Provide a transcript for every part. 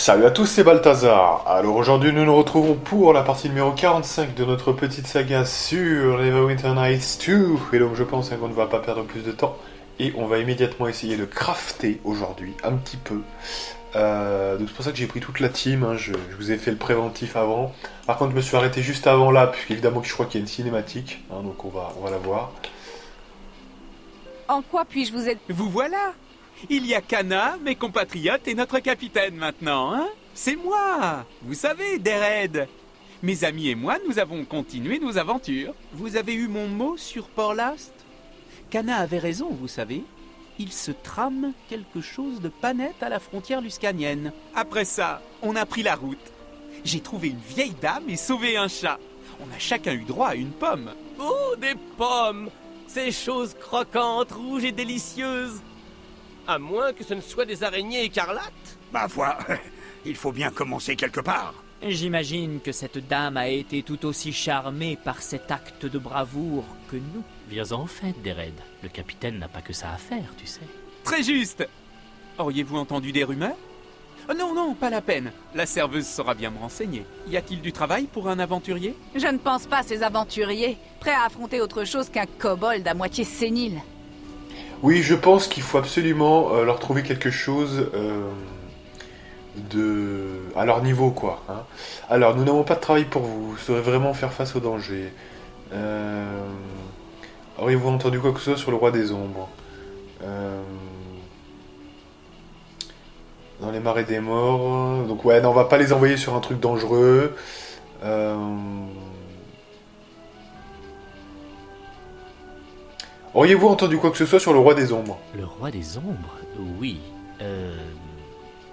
Salut à tous, c'est Balthazar. Alors aujourd'hui nous nous retrouvons pour la partie numéro 45 de notre petite saga sur Neverwinter Nights 2. Et donc je pense qu'on ne va pas perdre plus de temps. Et on va immédiatement essayer de crafter aujourd'hui, un petit peu. Donc c'est pour ça que j'ai pris toute la team, hein. Je vous ai fait le préventif avant. Par contre je me suis arrêté juste avant là, puisqu'évidemment que je crois qu'il y a une cinématique. Hein, donc on va la voir. En quoi puis-je vous aider? Vous voilà! Il y a Kana, mes compatriotes et notre capitaine maintenant, hein? C'est moi! Vous savez, Dered! Mes amis et moi, nous avons continué nos aventures. Vous avez eu mon mot sur Port-Last? Kana avait raison, vous savez. Il se trame quelque chose de pas net à la frontière luscanienne. Après ça, on a pris la route. J'ai trouvé une vieille dame et sauvé un chat. On a chacun eu droit à une pomme. Oh, des pommes! Ces choses croquantes, rouges et délicieuses! À moins que ce ne soit des araignées écarlates? Ma foi, il faut bien commencer quelque part. J'imagine que cette dame a été tout aussi charmée par cet acte de bravoure que nous. Viens en fait, Dered. Le capitaine n'a pas que ça à faire, tu sais. Très juste! Auriez-vous entendu des rumeurs? Oh non, non, pas la peine. La serveuse saura bien me renseigner. Y a-t-il du travail pour un aventurier? Je ne pense pas ces aventuriers, prêts à affronter autre chose qu'un kobold à moitié sénile. Oui, je pense qu'il faut absolument leur trouver quelque chose à leur niveau, quoi. Hein. Alors, nous n'avons pas de travail pour vous. Vous saurez vraiment faire face au danger. Auriez-vous entendu quoi que ce soit sur le roi des ombres? Dans les marais des morts. Donc ouais, non, on va pas les envoyer sur un truc dangereux. Auriez-vous entendu quoi que ce soit sur le roi des ombres? Le roi des ombres? Oui.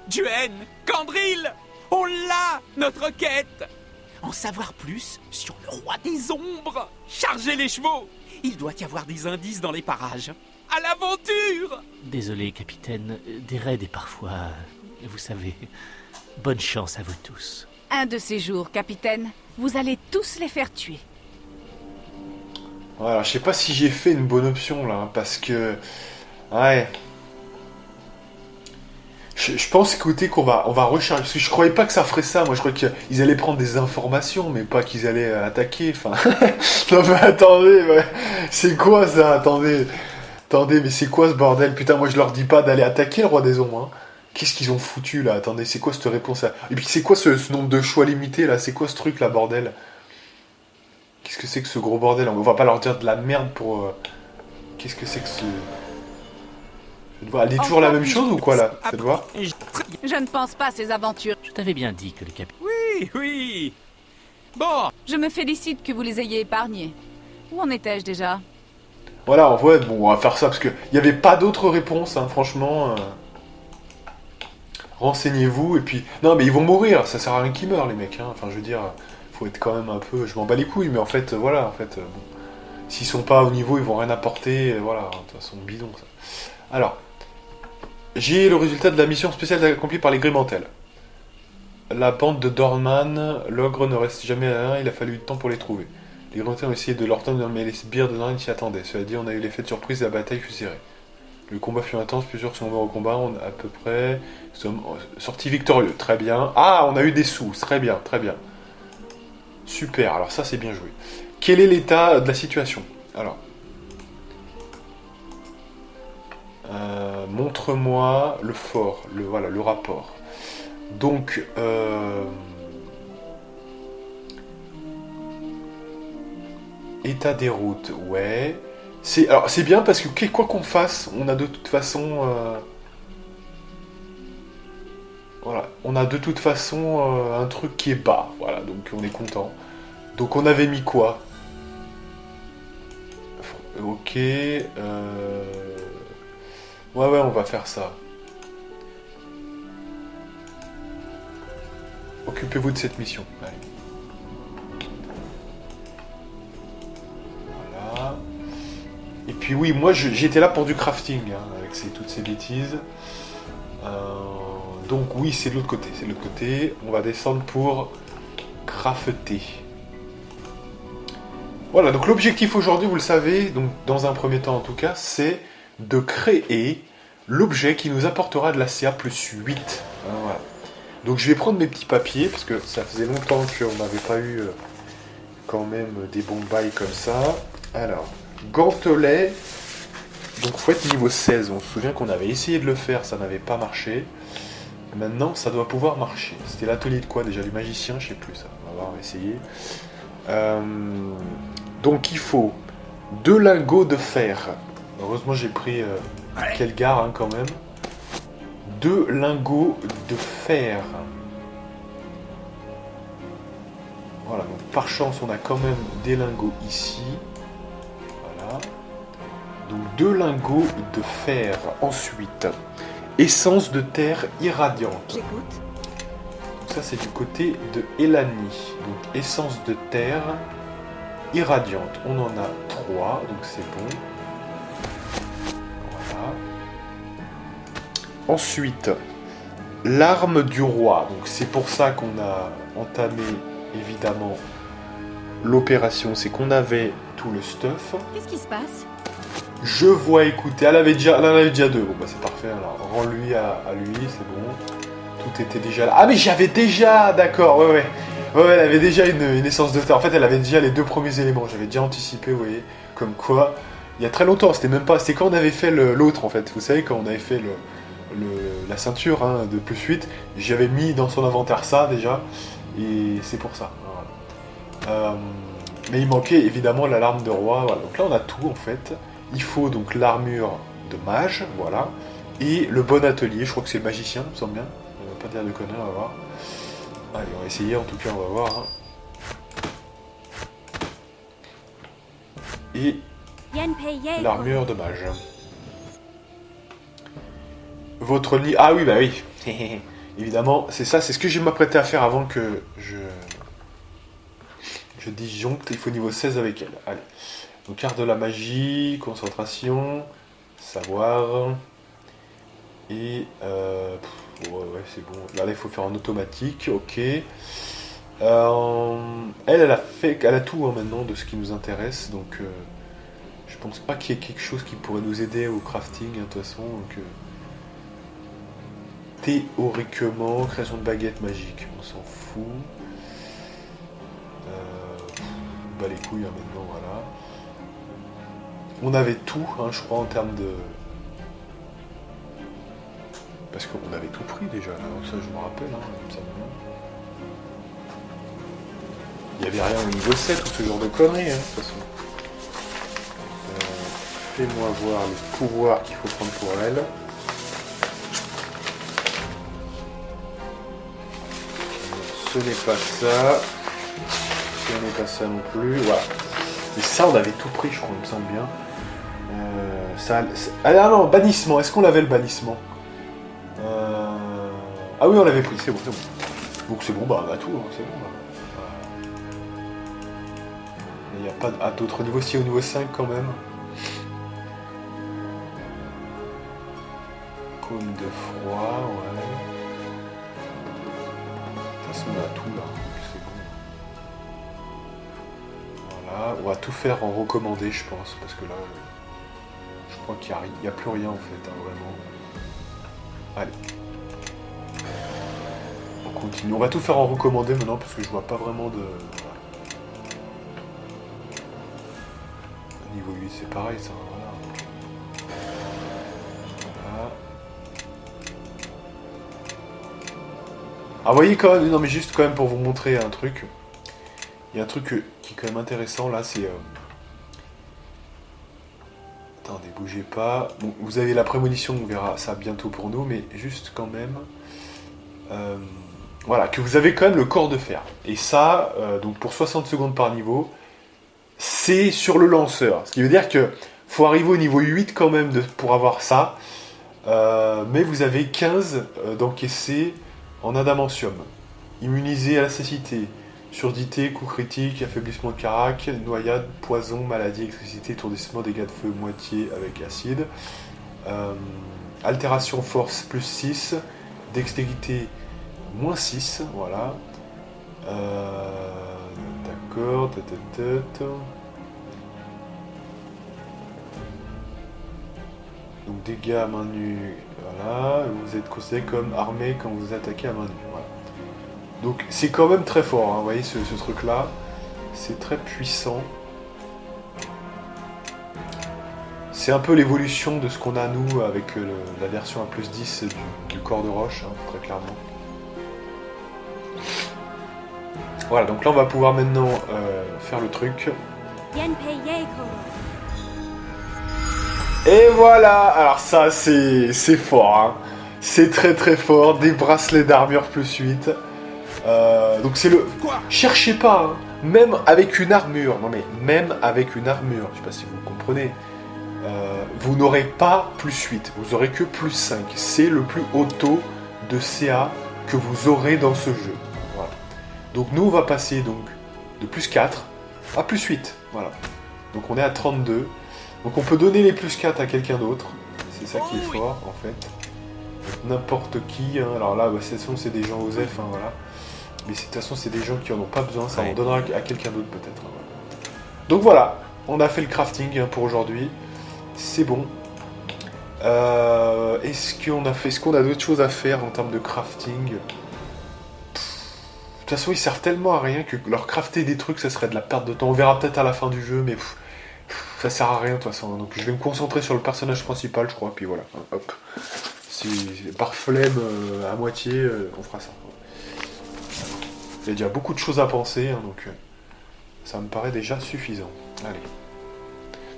Duen! Candril! On l'a! Notre quête! En savoir plus sur le roi des ombres! Chargez les chevaux! Il doit y avoir des indices dans les parages. À l'aventure! Désolé, capitaine. Dered est parfois... Vous savez... Bonne chance à vous tous. Un de ces jours, capitaine, vous allez tous les faire tuer. Voilà, je sais pas si j'ai fait une bonne option là, hein, parce que... Ouais... Je pense, écoutez, on va recharger, parce que je croyais pas que ça ferait ça, moi je croyais qu'ils allaient prendre des informations, mais pas qu'ils allaient attaquer, enfin... Non mais attendez, ouais. C'est quoi ça? Attendez, mais c'est quoi ce bordel? Putain, moi je leur dis pas d'aller attaquer le roi des ombres, hein. Qu'est-ce qu'ils ont foutu là? Attendez, c'est quoi cette réponse là? Et puis c'est quoi ce nombre de choix limité là? C'est quoi ce truc là, bordel? Qu'est-ce que c'est que ce gros bordel? On va pas leur dire de la merde pour... Qu'est-ce que c'est que ce... Elle dit toujours la même chose ou quoi là? Faites voir. Je ne pense pas ces aventures. Je t'avais bien dit que le capitaine... Oui, oui! Bon, Je me félicite que vous les ayez épargnés. Où en étais-je déjà? Voilà, en vrai, bon, on va faire ça parce que il y avait pas d'autres réponses, hein, franchement. Renseignez-vous et puis... Non mais ils vont mourir, ça sert à rien qu'ils meurent les mecs, hein. Enfin je veux dire, faut être quand même un peu... Je m'en bats les couilles, mais en fait, voilà, en fait... bon. S'ils sont pas au niveau, ils vont rien apporter, voilà, de toute façon, bidon ça. Alors... J'ai le résultat de la mission spéciale accomplie par les Grimmantels. La bande de Dorman, l'ogre ne reste jamais à rien, il a fallu du temps pour les trouver. Les Grimmantels ont essayé de leur tendre, mais les sbires de Dorman s'y attendaient. Cela dit, on a eu l'effet de surprise et la bataille fut serrée. Le combat fut intense, plusieurs sont morts au combat, on a à peu près... Nous sommes sortis victorieux, très bien. Ah, on a eu des sous, très bien, très bien. Super, alors ça c'est bien joué. Quel est l'état de la situation? Alors... montre-moi le fort, voilà, le rapport. Donc, état des routes, ouais. Alors c'est bien parce que quoi qu'on fasse, on a de toute façon, voilà, on a de toute façon un truc qui est bas, voilà, donc on est content. Donc on avait mis quoi? Ok. Ouais, on va faire ça. Occupez-vous de cette mission. Allez. Voilà. Et puis oui, moi j'étais là pour du crafting, hein, avec toutes ces bêtises. Donc oui, c'est de l'autre côté. C'est de l'autre côté. On va descendre pour crafter. Voilà, donc l'objectif aujourd'hui, vous le savez, donc dans un premier temps en tout cas, c'est de créer l'objet qui nous apportera de la CA plus 8. Voilà. Donc je vais prendre mes petits papiers, parce que ça faisait longtemps qu'on n'avait pas eu quand même des bons bails comme ça. Alors, gantelet. Donc faut être niveau 16. On se souvient qu'on avait essayé de le faire, ça n'avait pas marché. Maintenant, ça doit pouvoir marcher. C'était l'atelier de quoi déjà? Du magicien, je sais plus ça. On va voir, on va essayer. Donc il faut 2 lingots de fer. Heureusement j'ai pris Kelgar hein, quand même. 2 lingots de fer. Voilà, donc par chance on a quand même des lingots ici. Voilà. Donc 2 lingots de fer. Ensuite, essence de terre irradiante. J'écoute. Donc ça c'est du côté de Elani. Donc essence de terre irradiante. On en a 3, donc c'est bon. Voilà. Ensuite, l'arme du roi. Donc c'est pour ça qu'on a entamé évidemment l'opération. C'est qu'on avait tout le stuff. Qu'est-ce qui se passe? Je vois écouter. Elle en avait déjà 2. Bon bah c'est parfait. Alors rends-lui à lui, c'est bon. Tout était déjà là. Ah mais j'avais déjà. D'accord. Ouais. Ouais, elle avait déjà une essence de terre. En fait, elle avait déjà les 2 premiers éléments. J'avais déjà anticipé, vous voyez. Comme quoi, il y a très longtemps, c'était même pas. C'était quand on avait fait l'autre, en fait. Vous savez, quand on avait fait la ceinture hein, de plus 8, j'avais mis dans son inventaire ça déjà. Et c'est pour ça. Voilà. Mais il manquait évidemment la larme de roi. Voilà. Donc là, on a tout, en fait. Il faut donc l'armure de mage, voilà. Et le bon atelier. Je crois que c'est le magicien, il me semble bien. On va pas dire de conneries, on va voir. Allez, on va essayer, en tout cas, on va voir. Hein. Et l'armure de mage. Votre nid... Ah oui, bah oui. Évidemment, c'est ça, c'est ce que je m'apprêtais à faire avant que je disjoncte. Il faut niveau 16 avec elle. Allez. Donc, carte de la magie, concentration, savoir... Et... ouais, c'est bon. Là, il faut faire en automatique, ok. Elle a tout hein, maintenant de ce qui nous intéresse, donc je pense pas qu'il y ait quelque chose qui pourrait nous aider au crafting, hein, de toute façon. Donc, théoriquement, création de baguette magique, on s'en fout. Bah les couilles hein, maintenant, voilà. On avait tout, hein, je crois, en termes de... Parce qu'on avait tout pris déjà, là. Ça je me rappelle, hein, comme ça maintenant. Il n'y avait rien au niveau 7 ou ce genre de conneries, hein, de toute façon. Fais-moi voir le pouvoir qu'il faut prendre pour elle. Ce n'est pas ça. Ce n'est pas ça non plus. Voilà. Mais ça, on avait tout pris, je crois, il me semble bien. Ah non, bannissement. Est-ce qu'on avait le bannissement? Ah oui, on l'avait pris, c'est bon, c'est bon. Donc c'est bon, bah on a tout, hein, c'est bon. Bah. Il n'y a pas d'autres niveaux, si au niveau 5 quand même. Cône de froid, ouais. De toute façon, on a tout là, donc c'est bon. Voilà, on va tout faire en recommandé, je pense, parce que là, je crois qu'il n'y a plus rien en fait, hein, vraiment. Allez. On continue. On va tout faire en recommandé maintenant parce que je vois pas vraiment de... Niveau 8 c'est pareil ça, voilà. Voilà. Ah vous voyez quand même, non mais juste quand même pour vous montrer un truc. Il y a un truc qui est quand même intéressant là, c'est... Attendez, bougez pas. Bon, vous avez la prémonition, on verra ça bientôt pour nous, mais juste quand même... Voilà, que vous avez quand même le corps de fer. Et ça, donc pour 60 secondes par niveau, c'est sur le lanceur. Ce qui veut dire que faut arriver au niveau 8 quand même pour avoir ça. Mais vous avez 15 d'encaissés en adamantium. Immunisé à la cécité, surdité, coup critique, affaiblissement de carac, noyade, poison, maladie, électricité, étourdissement, dégâts de feu, moitié avec acide. Altération force plus 6, dextérité moins 6, voilà. D'accord, Donc dégâts à main nue, voilà. Vous êtes considéré comme armé quand vous attaquez à main nue. Voilà. Donc c'est quand même très fort, hein. Vous voyez ce truc-là. C'est très puissant. C'est un peu l'évolution de ce qu'on a nous avec la version à plus 10 du corps de roche, hein, très clairement. Voilà, donc là on va pouvoir maintenant faire le truc. Et voilà, alors ça c'est fort, hein. C'est très très fort, des bracelets d'armure plus 8. Donc c'est le... Cherchez pas, hein. Même avec une armure, non mais même avec une armure, je sais pas si vous comprenez, vous n'aurez pas plus 8, vous aurez que plus 5. C'est le plus haut taux de CA que vous aurez dans ce jeu. Voilà. Donc nous on va passer donc de plus 4 à plus 8. Voilà. Donc on est à 32. Donc on peut donner les plus 4 à quelqu'un d'autre. C'est ça qui est fort en fait. N'importe qui. Hein. Alors là, bah, de toute façon c'est des gens OSEF, hein, voilà. Mais de toute façon c'est des gens qui en ont pas besoin. Ça en donnera à quelqu'un d'autre peut-être. Hein. Donc voilà, on a fait le crafting hein, pour aujourd'hui. C'est bon. Est-ce qu'on a d'autres choses à faire en termes de crafting? De toute façon, ils servent tellement à rien que leur crafter des trucs, ça serait de la perte de temps. On verra peut-être à la fin du jeu, mais ça sert à rien de toute façon. Donc je vais me concentrer sur le personnage principal, je crois. Puis voilà, hop. Par flemme à moitié, on fera ça. Il y a déjà beaucoup de choses à penser, hein, donc ça me paraît déjà suffisant. Allez.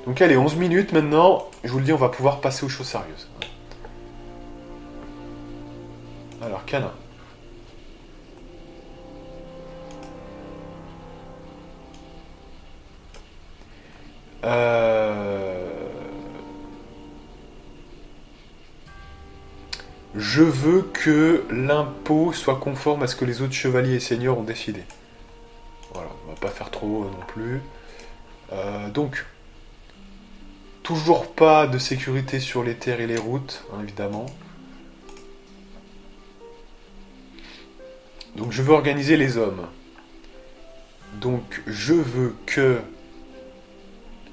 Donc allez, 11 minutes maintenant, je vous le dis, on va pouvoir passer aux choses sérieuses. Alors, Cana. Je veux que l'impôt soit conforme à ce que les autres chevaliers et seigneurs ont décidé. Voilà, on va pas faire trop non plus. Donc... Toujours pas de sécurité sur les terres et les routes, hein, évidemment. Donc je veux organiser les hommes. Donc je veux que...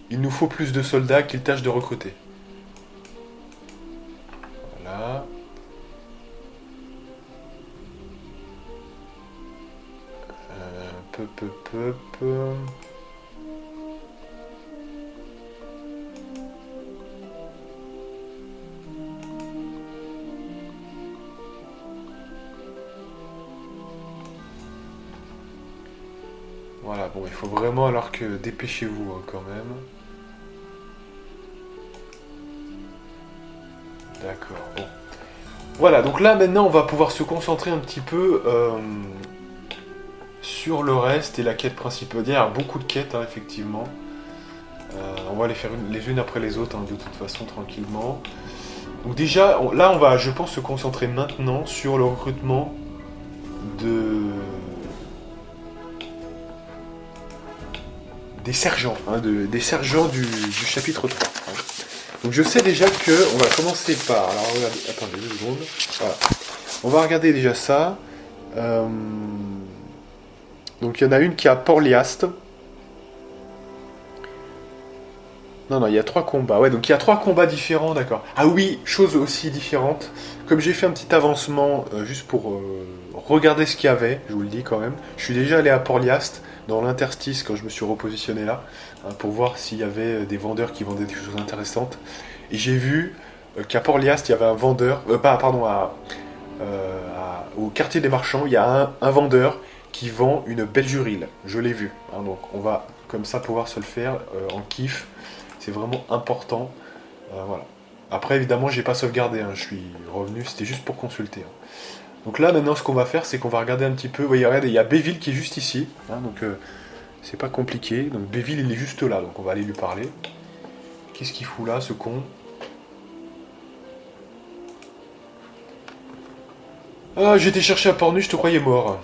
Il nous faut plus de soldats qu'ils tâchent de recruter. Voilà. Peu. Voilà, bon, il faut vraiment alors que dépêchez-vous hein, quand même. D'accord, bon. Voilà, donc là maintenant on va pouvoir se concentrer un petit peu sur le reste et la quête principale. Il y a beaucoup de quêtes, hein, effectivement. On va les faire les unes après les autres, hein, de toute façon, tranquillement. Donc déjà, là on va, je pense, se concentrer maintenant sur le recrutement des sergents, hein, des sergents du chapitre 3. Hein. Donc je sais déjà que on va commencer par... Alors regardez, attendez 2 secondes. Voilà. On va regarder déjà ça. Donc il y en a une qui est à Port-Liast. Non, il y a 3 combats. Ouais, donc il y a 3 combats différents, d'accord. Ah oui, chose aussi différente. Comme j'ai fait un petit avancement, juste pour regarder ce qu'il y avait, je vous le dis quand même. Je suis déjà allé à Port-Liast, dans l'interstice, quand je me suis repositionné là, hein, pour voir s'il y avait des vendeurs qui vendaient des choses intéressantes. Et j'ai vu qu'à Port-Liast, il y avait un vendeur... au quartier des marchands, il y a un vendeur qui vend une Belguril. Je l'ai vu. Hein, donc on va comme ça pouvoir se le faire en kiff. C'est vraiment important. Voilà. Après, évidemment, j'ai pas sauvegardé. Hein, je suis revenu, c'était juste pour consulter. Hein. Donc là, maintenant, ce qu'on va faire, c'est qu'on va regarder un petit peu. Vous voyez, regardez, il y a Béville qui est juste ici. Hein, donc, c'est pas compliqué. Donc, Béville, il est juste là. Donc, on va aller lui parler. Qu'est-ce qu'il fout là, ce con? Ah, j'ai été chercher à Port-Nu, je te croyais mort.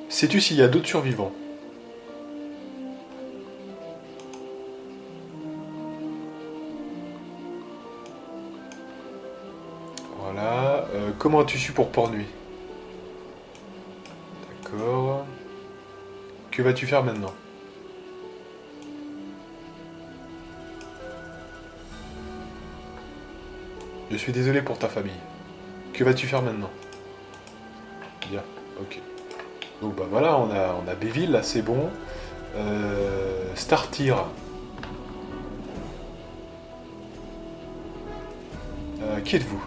Sais-tu s'il y a d'autres survivants? Voilà. Comment as-tu su pour Port-Nuit? D'accord. Que vas-tu faire maintenant? Je suis désolé pour ta famille. Que vas-tu faire maintenant? Bien, ok. Donc bah voilà, on a Béville, là c'est bon. Startir. Qui êtes-vous?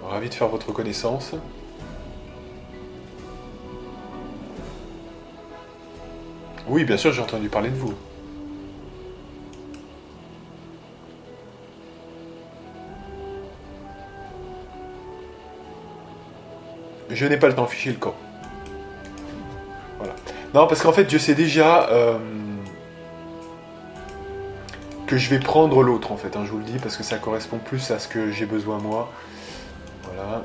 Ravi de faire votre connaissance. Oui, bien sûr, j'ai entendu parler de vous. Je n'ai pas le temps, fichez le camp. Voilà. Non, parce qu'en fait, je sais déjà que je vais prendre l'autre, en fait, hein, je vous le dis, parce que ça correspond plus à ce que j'ai besoin moi. Voilà.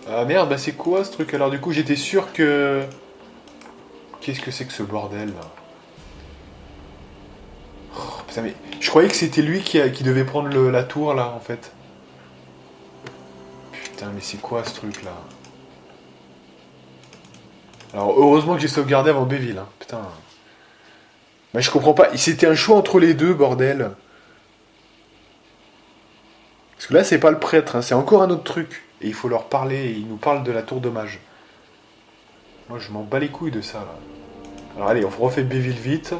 Ah merde, bah c'est quoi ce truc? Alors du coup, j'étais sûr que... Qu'est-ce que c'est que ce bordel, là? Oh, putain, mais... Je croyais que c'était lui qui devait prendre la tour, là, en fait. Putain, mais c'est quoi ce truc, là? Alors, heureusement que j'ai sauvegardé avant Béville, hein. Putain. Mais je comprends pas. C'était un choix entre les deux, bordel. Parce que là, c'est pas le prêtre, hein. C'est encore un autre truc. Et il faut leur parler, et ils nous parlent de la tour de mage. Moi, je m'en bats les couilles de ça, là. Alors, allez, on refait Béville vite.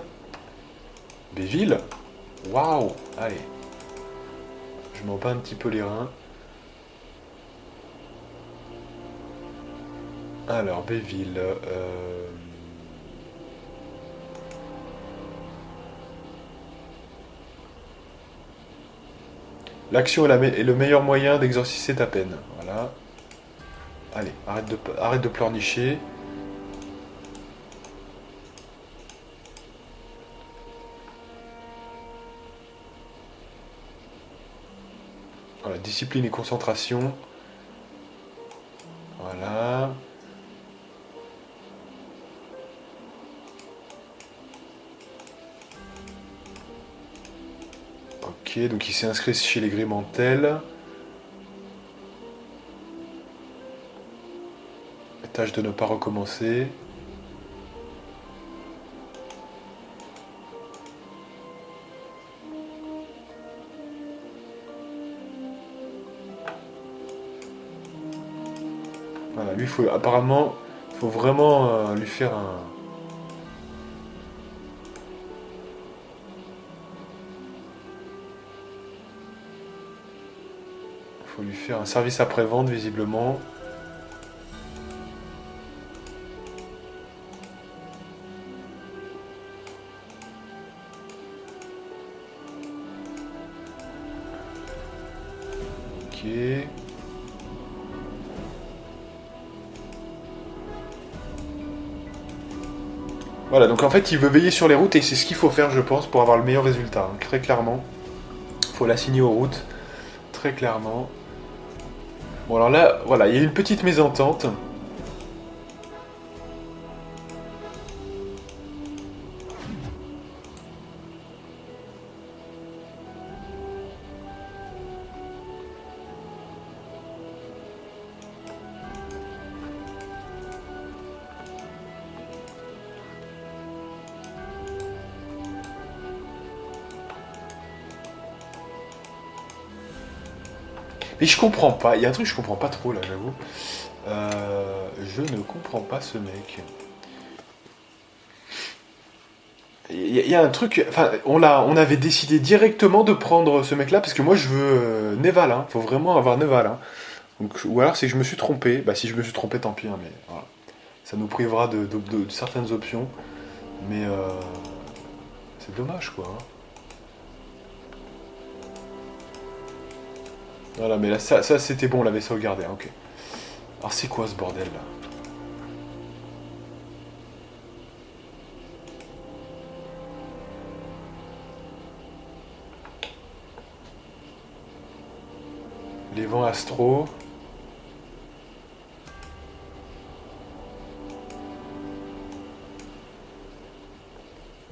Béville? Waouh! Allez. Je m'en bats un petit peu les reins. Alors, Béville... L'action est le meilleur moyen d'exorciser ta peine. Voilà. Allez, arrête de pleurnicher. Voilà, discipline et concentration. Voilà. Ok, donc il s'est inscrit chez les Grimantels. Tâche de ne pas recommencer. Voilà, lui, apparemment, il faut vraiment lui faire un... Faut lui faire un service après-vente, visiblement. Ok. Voilà, donc en fait, il veut veiller sur les routes et c'est ce qu'il faut faire, je pense, pour avoir le meilleur résultat. Hein, très clairement. Il faut l'assigner aux routes. Très clairement. Bon, alors là, voilà, il y a une petite mésentente. Mais je comprends pas, il y a un truc que je comprends pas trop là, j'avoue. Je ne comprends pas ce mec. Il y a un truc, enfin, on avait décidé directement de prendre ce mec là parce que moi je veux Neval, hein. Faut vraiment avoir Neval. Hein. Donc, ou alors c'est que je me suis trompé. Bah si je me suis trompé, tant pis, hein, mais voilà. Ça nous privera de certaines options. Mais c'est dommage quoi. Hein. Voilà, mais là, ça c'était bon, on l'avait sauvegardé, hein, ok. Alors c'est quoi ce bordel là? Les vents astraux.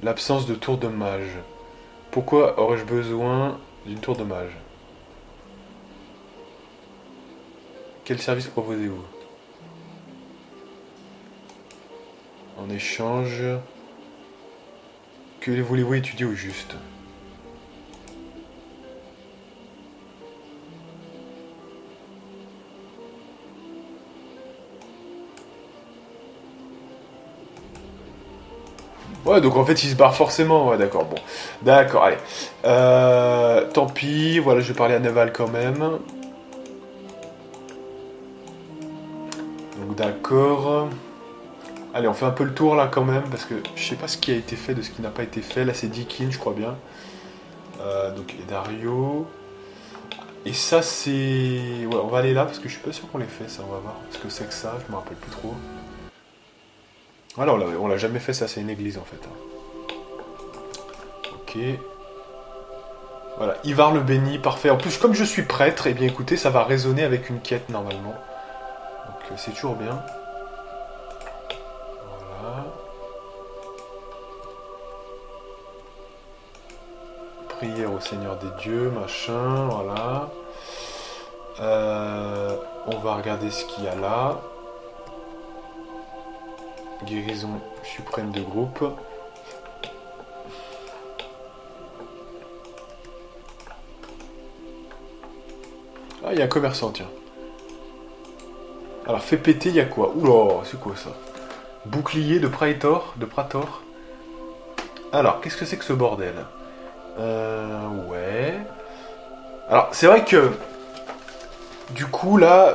L'absence de tour de mage. Pourquoi aurais-je besoin d'une tour de mage? Quel service proposez-vous? En échange... Que voulez-vous étudier au juste? Ouais, donc en fait, il se barre forcément. Ouais, d'accord, bon. D'accord, allez. Tant pis, voilà, je vais parler à Neval quand même. Donc d'accord. Allez, on fait un peu le tour là quand même, parce que je sais pas ce qui a été fait de ce qui n'a pas été fait. Là, c'est Deakin, je crois bien. Donc, et Dario. Et ça, c'est... Ouais, on va aller là, parce que je suis pas sûr qu'on l'ait fait, ça, on va voir. Ce que c'est que ça, je me rappelle plus trop. Voilà, on l'a jamais fait, ça, c'est une église, en fait. Ok. Voilà, Ivar le béni, parfait. En plus, comme je suis prêtre, eh bien, écoutez, ça va résonner avec une quête, normalement. Donc, c'est toujours bien. Voilà. Prière au Seigneur des dieux, machin, voilà. On va regarder ce qu'il y a là. Guérison suprême de groupe. Ah, il y a un commerçant, tiens. Alors, fait péter, il y a quoi? Oula, c'est quoi ça? Bouclier de Praetor, Alors, qu'est-ce que c'est que ce bordel? Ouais. Alors, c'est vrai que... Du coup, là...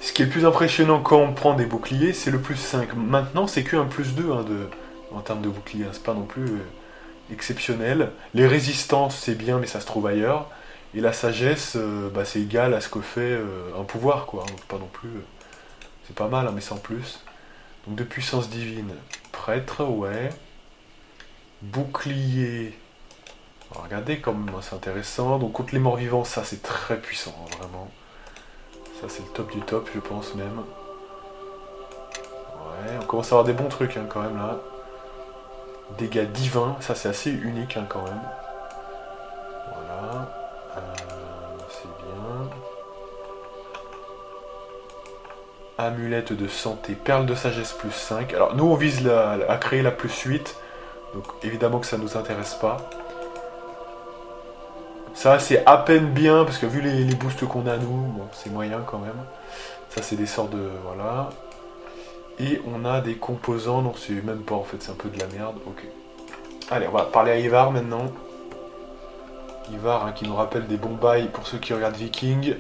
ce qui est le plus impressionnant quand on prend des boucliers, c'est le plus 5. Maintenant, c'est que un plus 2 hein, en termes de bouclier. Hein. C'est pas non plus exceptionnel. Les résistances, c'est bien, mais ça se trouve ailleurs. Et la sagesse, c'est égal à ce que fait un pouvoir, quoi. Donc, pas non plus... c'est pas mal, hein, mais sans plus. Donc, de puissance divine. Prêtre, ouais. Bouclier. Alors, regardez comme c'est intéressant. Donc, contre les morts vivants, ça, c'est très puissant, hein, vraiment. Ça, c'est le top du top, je pense même. Ouais, on commence à avoir des bons trucs, hein, quand même, là. Dégâts divins, ça, c'est assez unique, hein, quand même. Voilà. C'est bien. Amulette de santé, perle de sagesse plus 5. Alors, nous, on vise à créer la plus 8. Donc, évidemment que ça nous intéresse pas. Ça, c'est à peine bien, parce que vu les boosts qu'on a, nous, bon, c'est moyen quand même. Ça, c'est des sorts de... Voilà. Et on a des composants, non, c'est même pas, en fait, c'est un peu de la merde. Ok. Allez, on va parler à Ivar, maintenant. Ivar, hein, qui nous rappelle des bons bails pour ceux qui regardent Viking.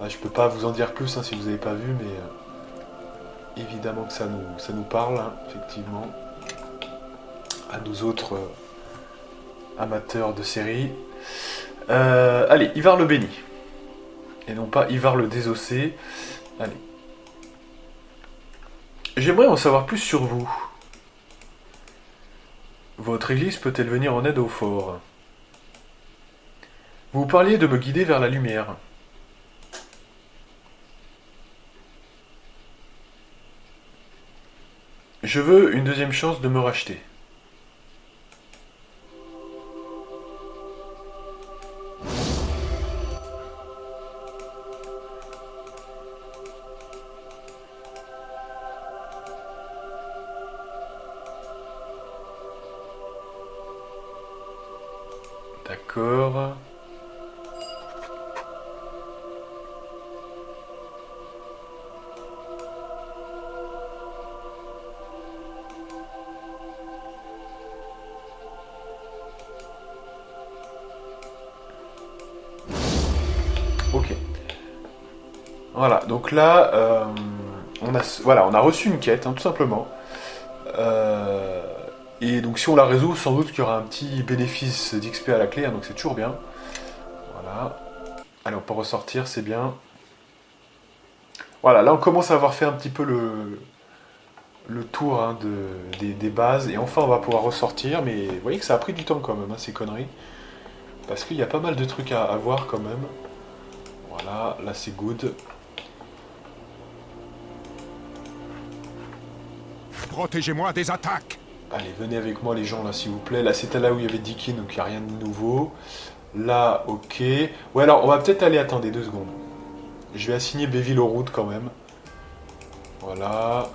Là, je peux pas vous en dire plus, hein, si vous n'avez pas vu, mais... évidemment que ça nous parle, hein, effectivement. À nous autres amateurs de série. Allez, Ivar le béni. Et non pas Ivar le désossé. Allez. J'aimerais en savoir plus sur vous. Votre église peut-elle venir en aide au fort? Vous parliez de me guider vers la lumière. Je veux une deuxième chance de me racheter. D'accord. Ok. Voilà, donc là, on a reçu une quête, hein, tout simplement. Et donc si on la résout, sans doute qu'il y aura un petit bénéfice d'XP à la clé, hein, donc c'est toujours bien. Voilà. Allez, on peut ressortir, c'est bien. Voilà, là on commence à avoir fait un petit peu le tour hein, des bases, et enfin on va pouvoir ressortir, mais vous voyez que ça a pris du temps quand même, hein, ces conneries. Parce qu'il y a pas mal de trucs à voir quand même. Voilà, là c'est good. Protégez-moi des attaques. Allez, venez avec moi les gens là, s'il vous plaît. Là, c'était là où il y avait Deakin, donc il n'y a rien de nouveau. Là, ok. Ouais, alors, on va peut-être aller... Attendez, 2 secondes. Je vais assigner Béville aux routes quand même. Voilà.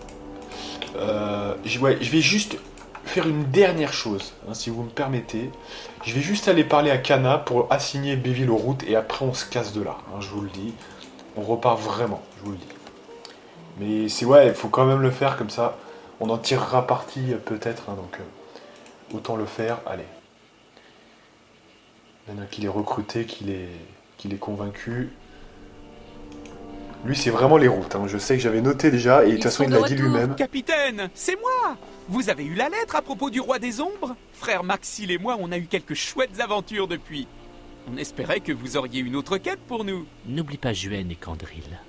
Je vais juste faire une dernière chose, hein, si vous me permettez. Je vais juste aller parler à Cana pour assigner Béville aux routes et après on se casse de là, hein, je vous le dis. On repart vraiment, je vous le dis. Mais c'est ouais, il faut quand même le faire comme ça. On en tirera parti peut-être, hein, donc autant le faire. Allez. Maintenant qu'il est recruté, qu'il est convaincu. Lui, c'est vraiment les routes. Hein. Je sais que j'avais noté déjà, et de toute façon, il l'a dit lui-même. Capitaine, c'est moi. Vous avez eu la lettre à propos du roi des ombres? Frère Maxil et moi, on a eu quelques chouettes aventures depuis. On espérait que vous auriez une autre quête pour nous. N'oublie pas Juen et Candril.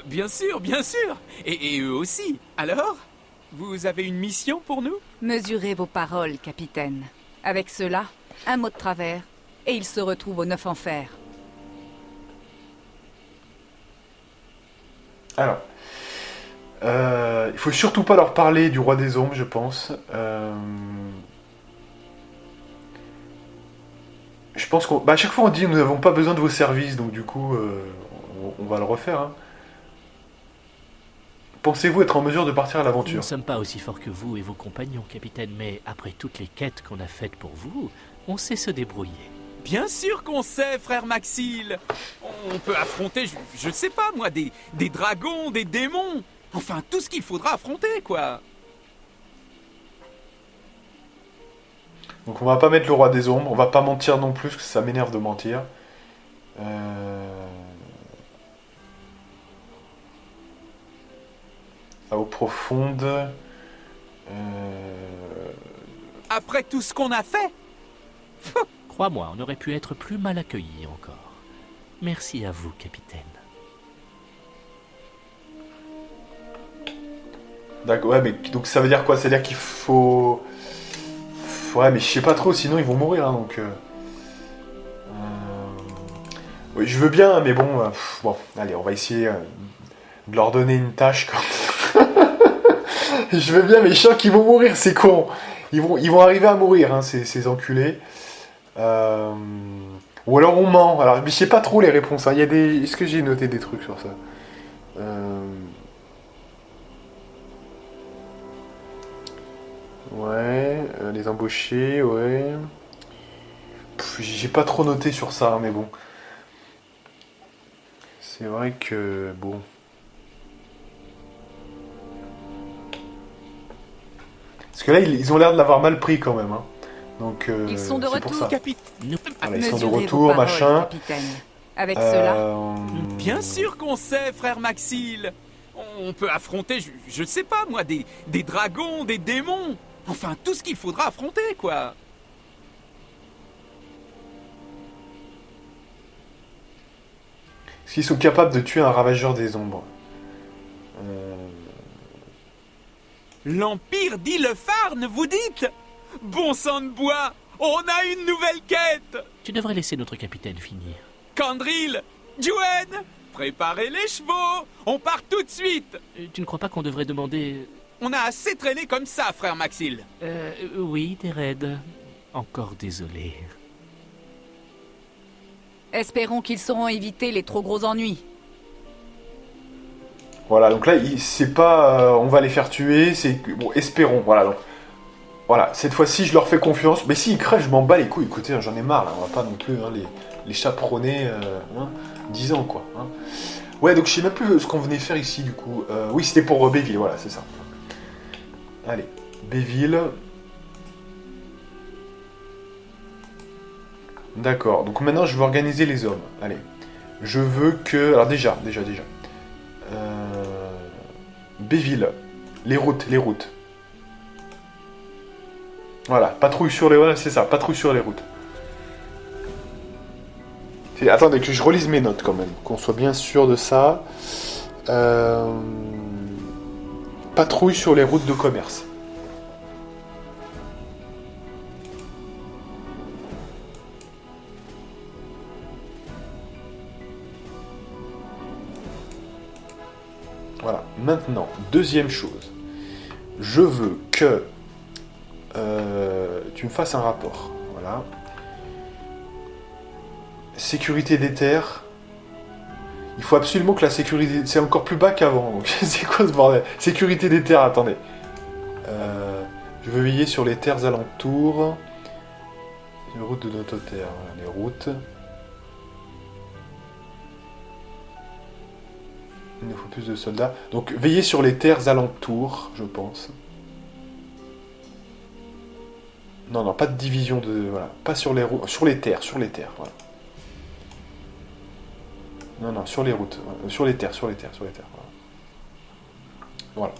Bien sûr, bien sûr. Et eux aussi. Alors, vous avez une mission pour nous? Mesurez vos paroles, capitaine. Avec cela, un mot de travers, et il se retrouve aux 9 enfers. Alors, il faut surtout pas leur parler du roi des ombres, je pense. Je pense qu'à chaque fois on dit nous n'avons pas besoin de vos services, donc du coup on va le refaire. Hein. Pensez-vous être en mesure de partir à Nous ne l'aventure? sommes pas aussi forts que vous et vos compagnons, capitaine, mais après toutes les quêtes qu'on a faites pour vous, on sait se débrouiller. Bien sûr qu'on sait, frère Maxil. On peut affronter, je sais pas moi, des dragons, des démons. Enfin, tout ce qu'il faudra affronter, quoi. Donc on va pas mettre le roi des ombres, on va pas mentir non plus, parce que ça m'énerve de mentir. À eau profonde. Après tout ce qu'on a fait. Crois-moi, on aurait pu être plus mal accueillis encore. Merci à vous, capitaine. D'accord, ouais, mais donc ça veut dire quoi? Ça veut dire qu'il faut... Ouais, mais je sais pas trop, sinon ils vont mourir, hein, donc... Oui, je veux bien, mais bon... bon, allez, on va essayer de leur donner une tâche, quand je veux bien, mais je sens qu'ils vont mourir, c'est con. Ils vont arriver à mourir, hein, ces enculés. Ou alors on ment. Alors, je sais pas trop les réponses, hein. Il y a des... Est-ce que j'ai noté des trucs sur ça? Ouais, les embauchés, ouais. J'ai pas trop noté sur ça, hein, mais bon. C'est vrai que, bon... Parce que là, ils ont l'air de l'avoir mal pris quand même, hein. Donc, Ils sont de c'est pour retour, ça. capitaine. Voilà, ils sont de Mesurez vos retour, paroles, machin. capitaine. Avec cela, Bien sûr qu'on sait, frère Maxil. On peut affronter, je sais pas moi, des dragons, des démons. Enfin, tout ce qu'il faudra affronter, quoi. Est-ce qu'ils sont capables de tuer un ravageur des ombres? L'Empire d'Illefarne, vous dites? Bon sang de bois, on a une nouvelle quête. Tu devrais laisser notre capitaine finir. Candril, Juen, préparez les chevaux. On part tout de suite. Tu ne crois pas qu'on devrait demander... On a assez traîné comme ça, frère Maxil. Oui, Dered. Encore désolé. espérons qu'ils sauront éviter les trop gros ennuis. Voilà, donc là, c'est pas... on va les faire tuer, c'est... Bon, espérons, voilà, donc... Voilà, cette fois-ci, je leur fais confiance. Mais s'ils crèvent, je m'en bats les couilles. Écoutez, j'en ai marre, là. On va pas non plus les chaperonner 10 ans, quoi. Hein. Ouais, donc je sais même plus ce qu'on venait faire ici, du coup. Oui, c'était pour Béville, voilà, c'est ça. Allez, Béville. D'accord, donc maintenant, je veux organiser les hommes. Allez, je veux que... Alors déjà. Béville. Les routes. Voilà, patrouille sur les... Voilà, c'est ça, patrouille sur les routes. Attendez, que je relise mes notes quand même, qu'on soit bien sûr de ça. Patrouille sur les routes de commerce. Voilà, maintenant, deuxième chose. Je veux que tu me fasses un rapport. Voilà. Sécurité des terres. Il faut absolument que la sécurité... C'est encore plus bas qu'avant, donc c'est quoi ce bordel? Sécurité des terres, attendez. Je veux veiller sur les terres alentours. Les routes de notre terre, voilà, les routes. Il nous faut plus de soldats. Donc veillez sur les terres alentours, je pense. Non, non, pas de division de... Voilà, pas sur les routes, sur les terres, voilà. Non, non, sur les routes, sur les terres, voilà. Voilà.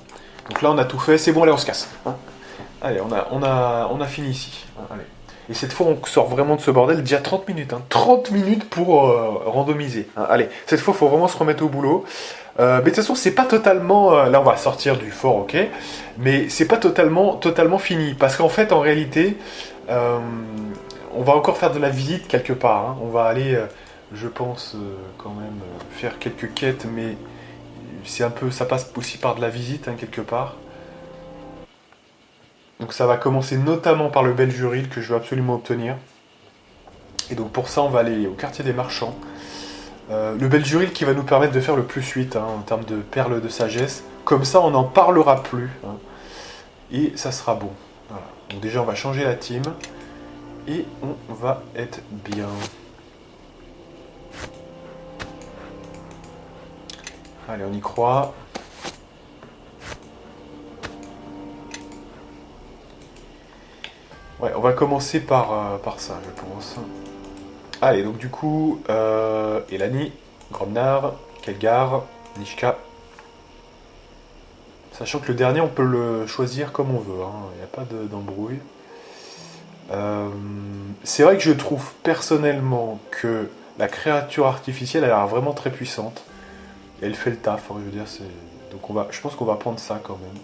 Donc là, on a tout fait, c'est bon, allez, on se casse. Hein, allez, on a fini ici. Hein, allez. Et cette fois, on sort vraiment de ce bordel, déjà 30 minutes. Hein, 30 minutes pour randomiser. Hein, allez, cette fois, il faut vraiment se remettre au boulot. Mais de toute façon, c'est pas totalement... là, on va sortir du fort, ok. Mais c'est pas totalement fini. Parce qu'en fait, en réalité, on va encore faire de la visite quelque part. Hein. On va aller... je pense quand même faire quelques quêtes, mais c'est un peu, ça passe aussi par de la visite, hein, quelque part. Donc ça va commencer notamment par le Beljuril que je veux absolument obtenir. Et donc pour ça, on va aller au quartier des marchands. Le Beljuril qui va nous permettre de faire le plus 8 hein, en termes de perles de sagesse. Comme ça, on n'en parlera plus. Hein, et ça sera bon. Voilà. Donc déjà, on va changer la team. Et on va être bien. Allez, on y croit. Ouais, on va commencer par ça, je pense. Allez, donc du coup, Elani, Gromnar, Kelgar, Nishka. Sachant que le dernier, on peut le choisir comme on veut. Hein. Il n'y a pas d'embrouille. C'est vrai que je trouve personnellement que la créature artificielle a l'air vraiment très puissante. Et elle fait le taf, hein, je veux dire, c'est... Donc je pense qu'on va prendre ça quand même.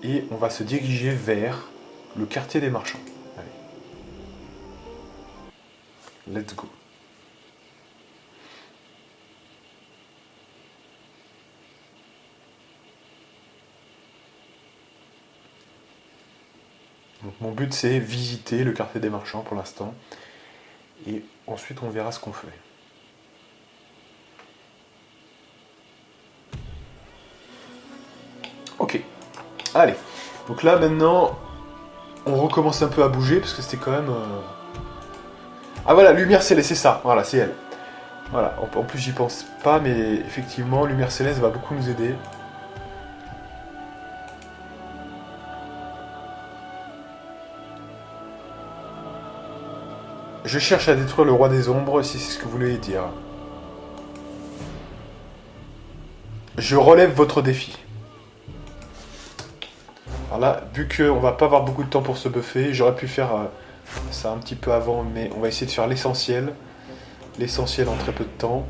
Et on va se diriger vers le quartier des marchands. Allez. Let's go. Donc mon but c'est visiter le quartier des marchands pour l'instant. Et ensuite on verra ce qu'on fait. Ok, allez. Donc là maintenant, on recommence un peu à bouger parce que c'était quand même... Ah voilà, Lumière Céleste, c'est ça. Voilà, c'est elle. Voilà, en plus j'y pense pas, mais effectivement, Lumière Céleste va beaucoup nous aider. Je cherche à détruire le roi des ombres, si c'est ce que vous voulez dire. Je relève votre défi. Alors là, vu qu'on va pas avoir beaucoup de temps pour se buffer, j'aurais pu faire ça un petit peu avant, mais on va essayer de faire l'essentiel. L'essentiel en très peu de temps.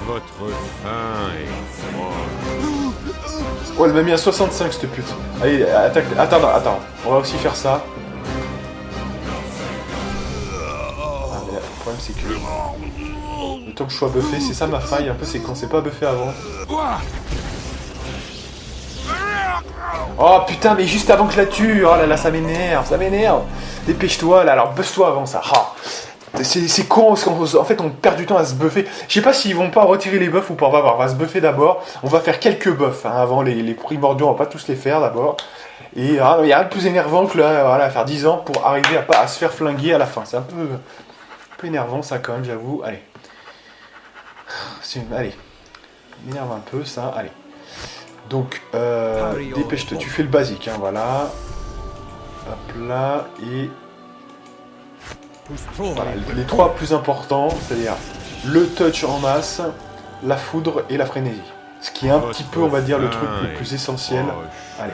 Votre faim est froide. Oh, elle m'a mis à 65 cette pute. Allez, attaque. Attends. On va aussi faire ça. Ah, mais le problème c'est que... Le temps que je sois buffé, c'est ça ma faille un peu, c'est quand c'est pas buffé avant. Oh putain, mais juste avant que je la tue. Oh là là, ça m'énerve. Dépêche-toi là, alors buzz-toi avant ça. Oh. C'est con, parce qu'en fait on perd du temps à se buffer. Je sais pas s'ils vont pas retirer les buffs ou pas, on va voir, on va se buffer d'abord. On va faire quelques buffs, hein, avant les primordiaux, on va pas tous les faire d'abord. Et il y a rien de plus énervant que là, voilà, faire 10 ans pour arriver à se faire flinguer à la fin. C'est un peu énervant ça quand même, j'avoue. Allez. Allez. M'énerve un peu ça, allez. Donc, dépêche-toi, tu fais le basique, hein, voilà. Hop là, et... Voilà, les trois plus importants, c'est-à-dire le touch en masse, la foudre et la frénésie. Ce qui est un petit peu, on va dire, le truc le plus essentiel. Allez.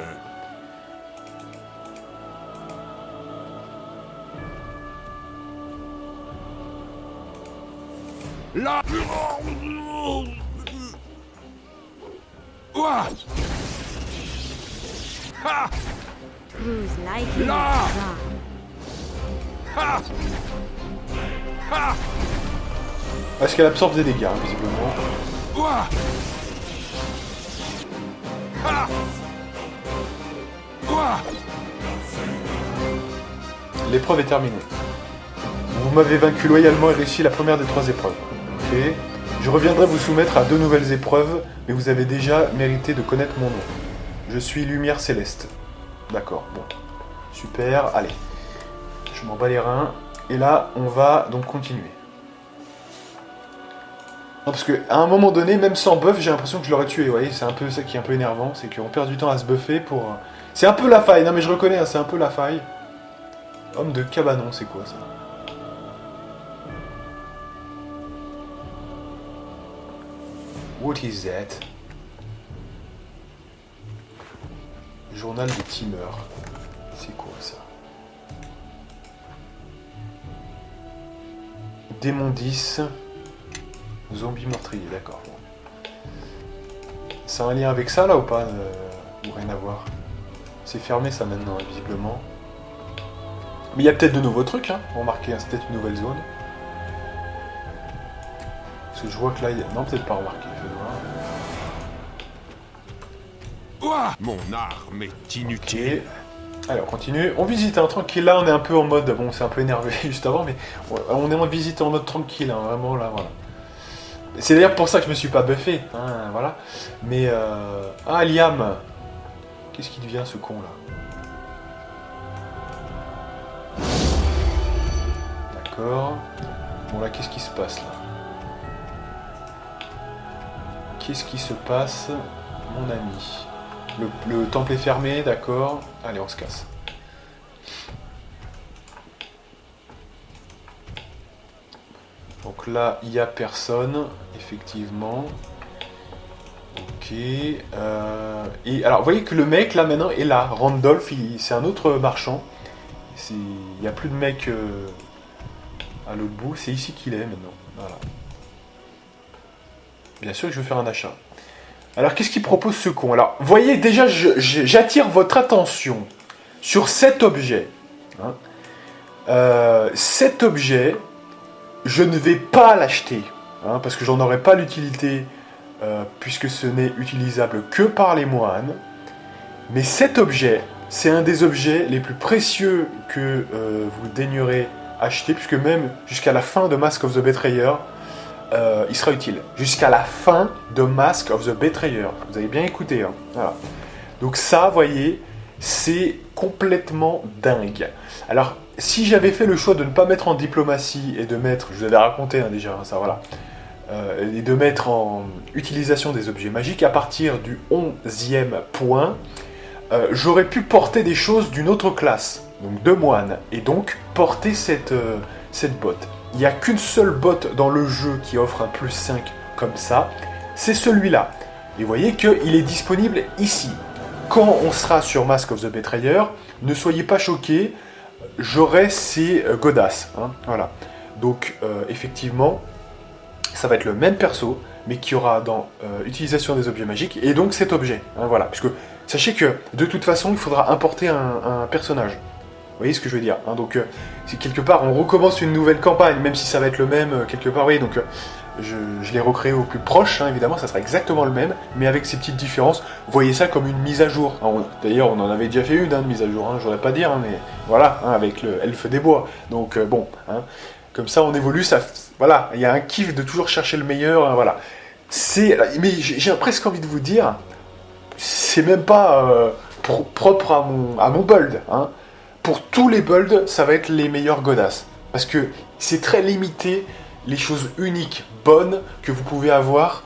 Là. Ouah. Ha. Là. Ha. Ha. Parce qu'elle absorbe des dégâts, hein, visiblement. Ouah. L'épreuve est terminée. Vous m'avez vaincu loyalement et réussi la première des 3 épreuves. Ok. Je reviendrai vous soumettre à 2 nouvelles épreuves, mais vous avez déjà mérité de connaître mon nom. Je suis Lumière Céleste. D'accord, bon. Super, allez. Je m'en bats les reins. Et là, on va donc continuer. Non, parce qu'à un moment donné, même sans buff, j'ai l'impression que je l'aurais tué. Vous voyez, c'est un peu ça qui est un peu énervant, c'est qu'on perd du temps à se buffer pour... C'est un peu la faille, non mais je reconnais, hein, c'est un peu la faille. Homme de cabanon, c'est quoi ça? What is that? Journal de Timur. C'est quoi ça? Démon 10. Zombie meurtrier, d'accord. C'est un lien avec ça là ou pas? Ou rien à voir? C'est fermé ça maintenant, visiblement. Mais il y a peut-être de nouveaux trucs, hein. Remarquez, hein, c'est peut-être une nouvelle zone. Parce que je vois que là, il y a... Non, peut-être pas remarqué, faites voir. Mon arme est inutile. Ok. Allez, on continue. On visite, hein, tranquille. Là, on est un peu en mode... Bon, c'est un peu énervé juste avant, mais on est en visite en mode tranquille, hein, vraiment, là, voilà. C'est d'ailleurs pour ça que je me suis pas buffé, hein, voilà. Mais, Ah, Liam. Qu'est-ce qui devient, ce con, là? D'accord. Bon, là, qu'est-ce qui se passe, là? Qu'est-ce qui se passe, mon ami? Le temple est fermé, d'accord. Allez, on se casse. Donc là, il n'y a personne, effectivement. Ok. Et alors, vous voyez que le mec, là, maintenant, est là. Randolph, c'est un autre marchand. Il n'y a plus de mec à l'autre bout. C'est ici qu'il est, maintenant. Voilà. Bien sûr que je vais faire un achat. Alors, qu'est-ce qu'il propose, ce con? Alors, voyez, déjà, j'attire votre attention sur cet objet. Hein. Cet objet, je ne vais pas l'acheter, hein, parce que j'en aurai pas l'utilité, puisque ce n'est utilisable que par les moines. Mais cet objet, c'est un des objets les plus précieux que vous daignerez acheter, puisque même jusqu'à la fin de Mask of the Betrayer, il sera utile. Jusqu'à la fin de Mask of the Betrayer. Vous avez bien écouté. Hein. Voilà. Donc ça, voyez, c'est complètement dingue. Alors, si j'avais fait le choix de ne pas mettre en diplomatie et de mettre, je vous avais raconté hein, déjà, hein, ça voilà, et de mettre en utilisation des objets magiques, à partir du 11e point, j'aurais pu porter des choses d'une autre classe, donc de moine, et donc porter cette botte. Il n'y a qu'une seule botte dans le jeu qui offre un plus 5 comme ça, c'est celui-là. Et vous voyez qu'il est disponible ici. Quand on sera sur Mask of the Betrayer, ne soyez pas choqués, j'aurai ces godasses. Hein, voilà. Donc, effectivement, ça va être le même perso, mais qui aura dans utilisation des objets magiques, et donc cet objet. Hein, voilà. Puisque, sachez que, de toute façon, il faudra importer un personnage. Vous voyez ce que je veux dire hein, donc, c'est quelque part, on recommence une nouvelle campagne, même si ça va être le même, quelque part, oui, donc... Je l'ai recréé au plus proche, hein, évidemment, ça sera exactement le même, mais avec ces petites différences. Voyez ça comme une mise à jour. D'ailleurs, on en avait déjà fait une de mise à jour, hein, j'aurais pas dire, hein, mais voilà, hein, avec le Elfe des Bois. Donc bon, hein, comme ça on évolue, ça, voilà, il y a un kiff de toujours chercher le meilleur, hein, voilà. Mais j'ai presque envie de vous dire, c'est même pas propre à mon build. Hein. Pour tous les builds, ça va être les meilleurs godasses, parce que c'est très limité. Les choses uniques, bonnes, que vous pouvez avoir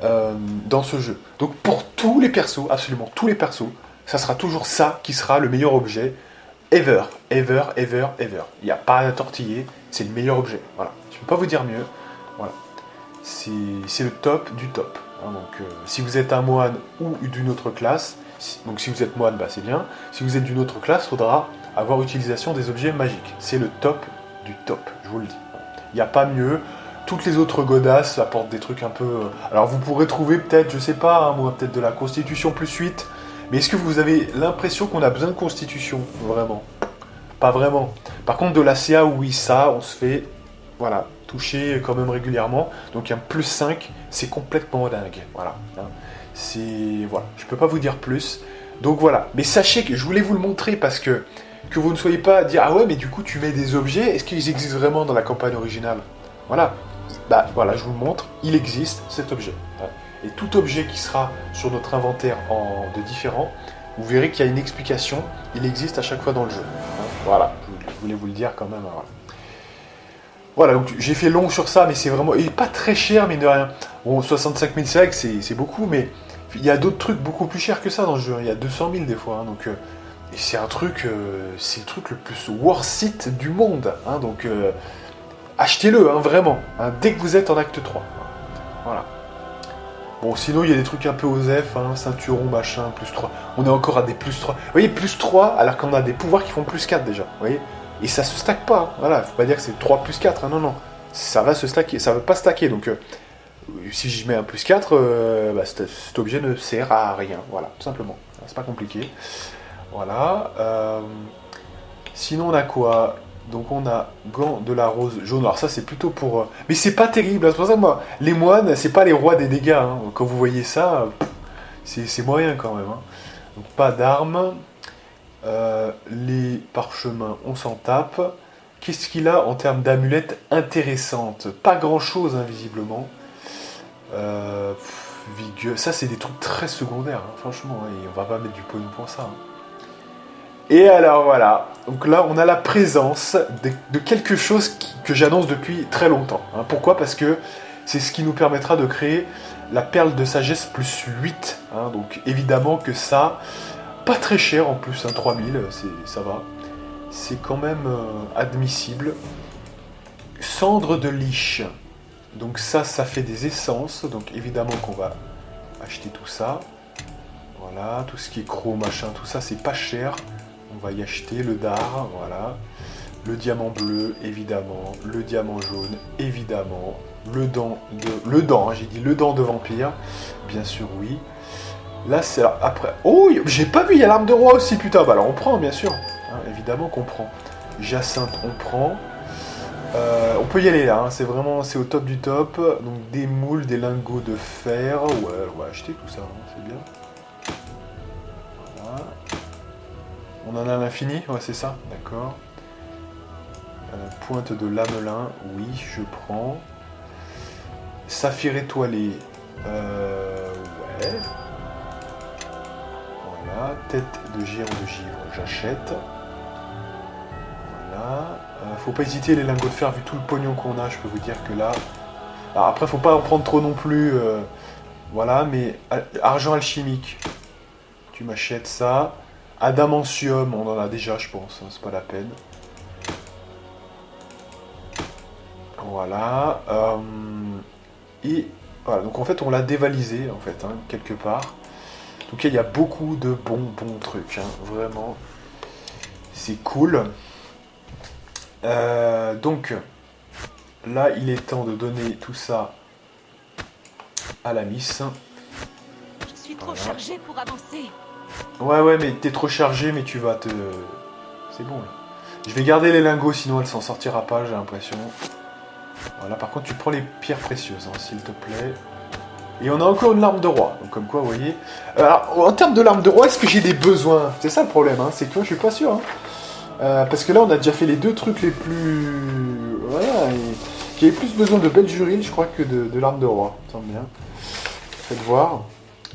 dans ce jeu. Donc pour tous les persos, absolument tous les persos, ça sera toujours ça qui sera le meilleur objet ever, ever, ever, ever. Il n'y a pas à tortiller, c'est le meilleur objet. Voilà, je ne peux pas vous dire mieux. Voilà, c'est le top du top. Hein, donc si vous êtes un moine ou d'une autre classe, donc si vous êtes moine, bah, c'est bien. Si vous êtes d'une autre classe, il faudra avoir utilisation des objets magiques. C'est le top du top, je vous le dis. Il n'y a pas mieux. Toutes les autres godasses apportent des trucs un peu... Alors vous pourrez trouver peut-être, je sais pas, hein, moi peut-être de la constitution plus 8. Mais est-ce que vous avez l'impression qu'on a besoin de constitution? Vraiment? Pas vraiment. Par contre de la CA, oui, ça, on se fait, voilà, toucher quand même régulièrement. Donc un plus 5, c'est complètement dingue. Voilà. Hein. C'est... Voilà, je peux pas vous dire plus. Donc voilà, mais sachez que je voulais vous le montrer parce que vous ne soyez pas à dire ah ouais mais du coup tu mets des objets, est-ce qu'ils existent vraiment dans la campagne originale? Voilà, bah voilà, je vous le montre, il existe cet objet. Voilà. Et tout objet qui sera sur notre inventaire de différents, vous verrez qu'il y a une explication, il existe à chaque fois dans le jeu. Hein. Voilà, je voulais vous le dire quand même. Voilà. Voilà, donc j'ai fait long sur ça, mais c'est vraiment... Il n'est pas très cher, mais de rien. Bon, 65 000 c'est c'est beaucoup, mais il y a d'autres trucs beaucoup plus chers que ça dans le jeu. Il y a 200 000 des fois, hein, donc... et c'est un truc... c'est le truc le plus worth it du monde, hein, donc... achetez-le, hein, vraiment, hein, dès que vous êtes en acte 3. Voilà. Bon, sinon, il y a des trucs un peu osef, hein, ceinturon, machin, plus 3. On est encore à des plus 3. Vous voyez, plus 3, alors qu'on a des pouvoirs qui font plus 4 déjà, vous voyez. Et ça se stack pas, hein. Voilà, faut pas dire que c'est 3 plus 4, hein, non, non. Ça va se stacker, ça va pas stacker, donc... si je mets un plus 4, bah, cet objet ne sert à rien, voilà, tout simplement. C'est pas compliqué. Voilà. Sinon, on a quoi? Donc on a gants de la rose jaune. Alors ça c'est plutôt pour... Mais c'est pas terrible, c'est pour ça que moi, les moines, c'est pas les rois des dégâts. Hein. Quand vous voyez ça, c'est moyen quand même. Hein. Donc pas d'armes. Les parchemins, on s'en tape. Qu'est-ce qu'il a en termes d'amulettes intéressantes? Pas grand chose, hein, visiblement. Vigueur. Ça c'est des trucs très secondaires, hein, franchement. Hein, et on va pas mettre du pognon pour ça. Hein. Et alors voilà, donc là on a la présence de quelque chose que j'annonce depuis très longtemps. Hein. Pourquoi? Parce que c'est ce qui nous permettra de créer la perle de sagesse plus 8. Hein. Donc évidemment que ça, pas très cher en plus, hein, 3000, ça va. C'est quand même admissible. Cendre de liche. Donc ça fait des essences. Donc évidemment qu'on va acheter tout ça. Voilà, tout ce qui est croc, machin, tout ça c'est pas cher. On va y acheter le dard, voilà. Le diamant bleu, évidemment. Le diamant jaune, évidemment. Le dent, hein, j'ai dit le dent de vampire. Bien sûr, oui. Là, c'est après... Oh, j'ai pas vu, il y a l'arme de roi aussi, putain. Bah alors, on prend, bien sûr. Hein, évidemment qu'on prend. Jacinthe, on prend. On peut y aller, là. Hein, c'est vraiment... C'est au top du top. Donc, des moules, des lingots de fer. Ouais, on va acheter tout ça. Hein, c'est bien. Voilà. On en a à l'infini? Ouais, c'est ça, d'accord. Pointe de lamelin, oui, je prends. Saphir étoilé, ouais. Voilà, tête de géant de givre, j'achète. Voilà. Faut pas hésiter les lingots de fer, vu tout le pognon qu'on a, je peux vous dire que là... Alors après, faut pas en prendre trop non plus, voilà, mais argent alchimique, tu m'achètes ça. Adamantium, on en a déjà, je pense, hein, c'est pas la peine. Voilà. Et voilà, donc en fait, on l'a dévalisé, en fait, hein, quelque part. Donc il y a beaucoup de bons trucs, hein, vraiment. C'est cool. Donc, là, il est temps de donner tout ça à la miss. Je suis trop chargée pour avancer. Ouais, mais t'es trop chargé, mais tu vas te... C'est bon, là. Je vais garder les lingots, sinon elle s'en sortira pas, j'ai l'impression. Voilà, par contre, tu prends les pierres précieuses, hein, s'il te plaît. Et on a encore une larme de roi, donc comme quoi, vous voyez... Alors, en termes de larme de roi, est-ce que j'ai des besoins? C'est ça le problème, hein, c'est que moi, je suis pas sûr. Hein. Parce que là, on a déjà fait les deux trucs les plus... Voilà, et... J'avais plus besoin de Beljuril, je crois, que de l'arme de roi. Ça semble bien. Faites voir.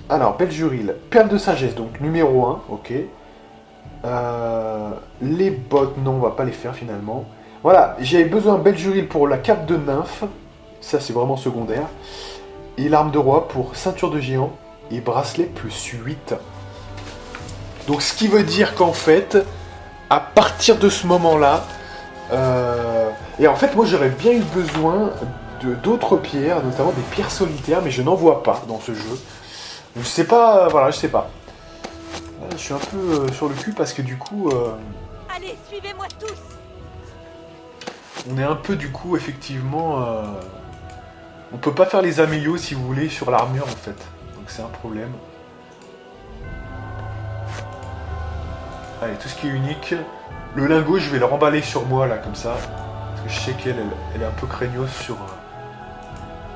Alors, Beljuril, perle de sagesse, donc numéro 1, ok. Les bottes, non, on va pas les faire finalement. Voilà, j'avais besoin de Beljuril pour la cape de nymphe, ça c'est vraiment secondaire. Et l'arme de roi pour ceinture de géant et bracelet plus 8. Donc ce qui veut dire qu'en fait, à partir de ce moment-là, et en fait moi j'aurais bien eu besoin d'autres pierres, notamment des pierres solitaires, mais je n'en vois pas dans ce jeu. Je sais pas, voilà, je sais pas. Là, je suis un peu sur le cul parce que du coup... Allez, suivez-moi tous. On est un peu du coup, effectivement... on peut pas faire les amélios, si vous voulez, sur l'armure, en fait. Donc c'est un problème. Allez, tout ce qui est unique. Le lingot, je vais le remballer sur moi, là, comme ça. Parce que je sais qu'elle est un peu craignos sur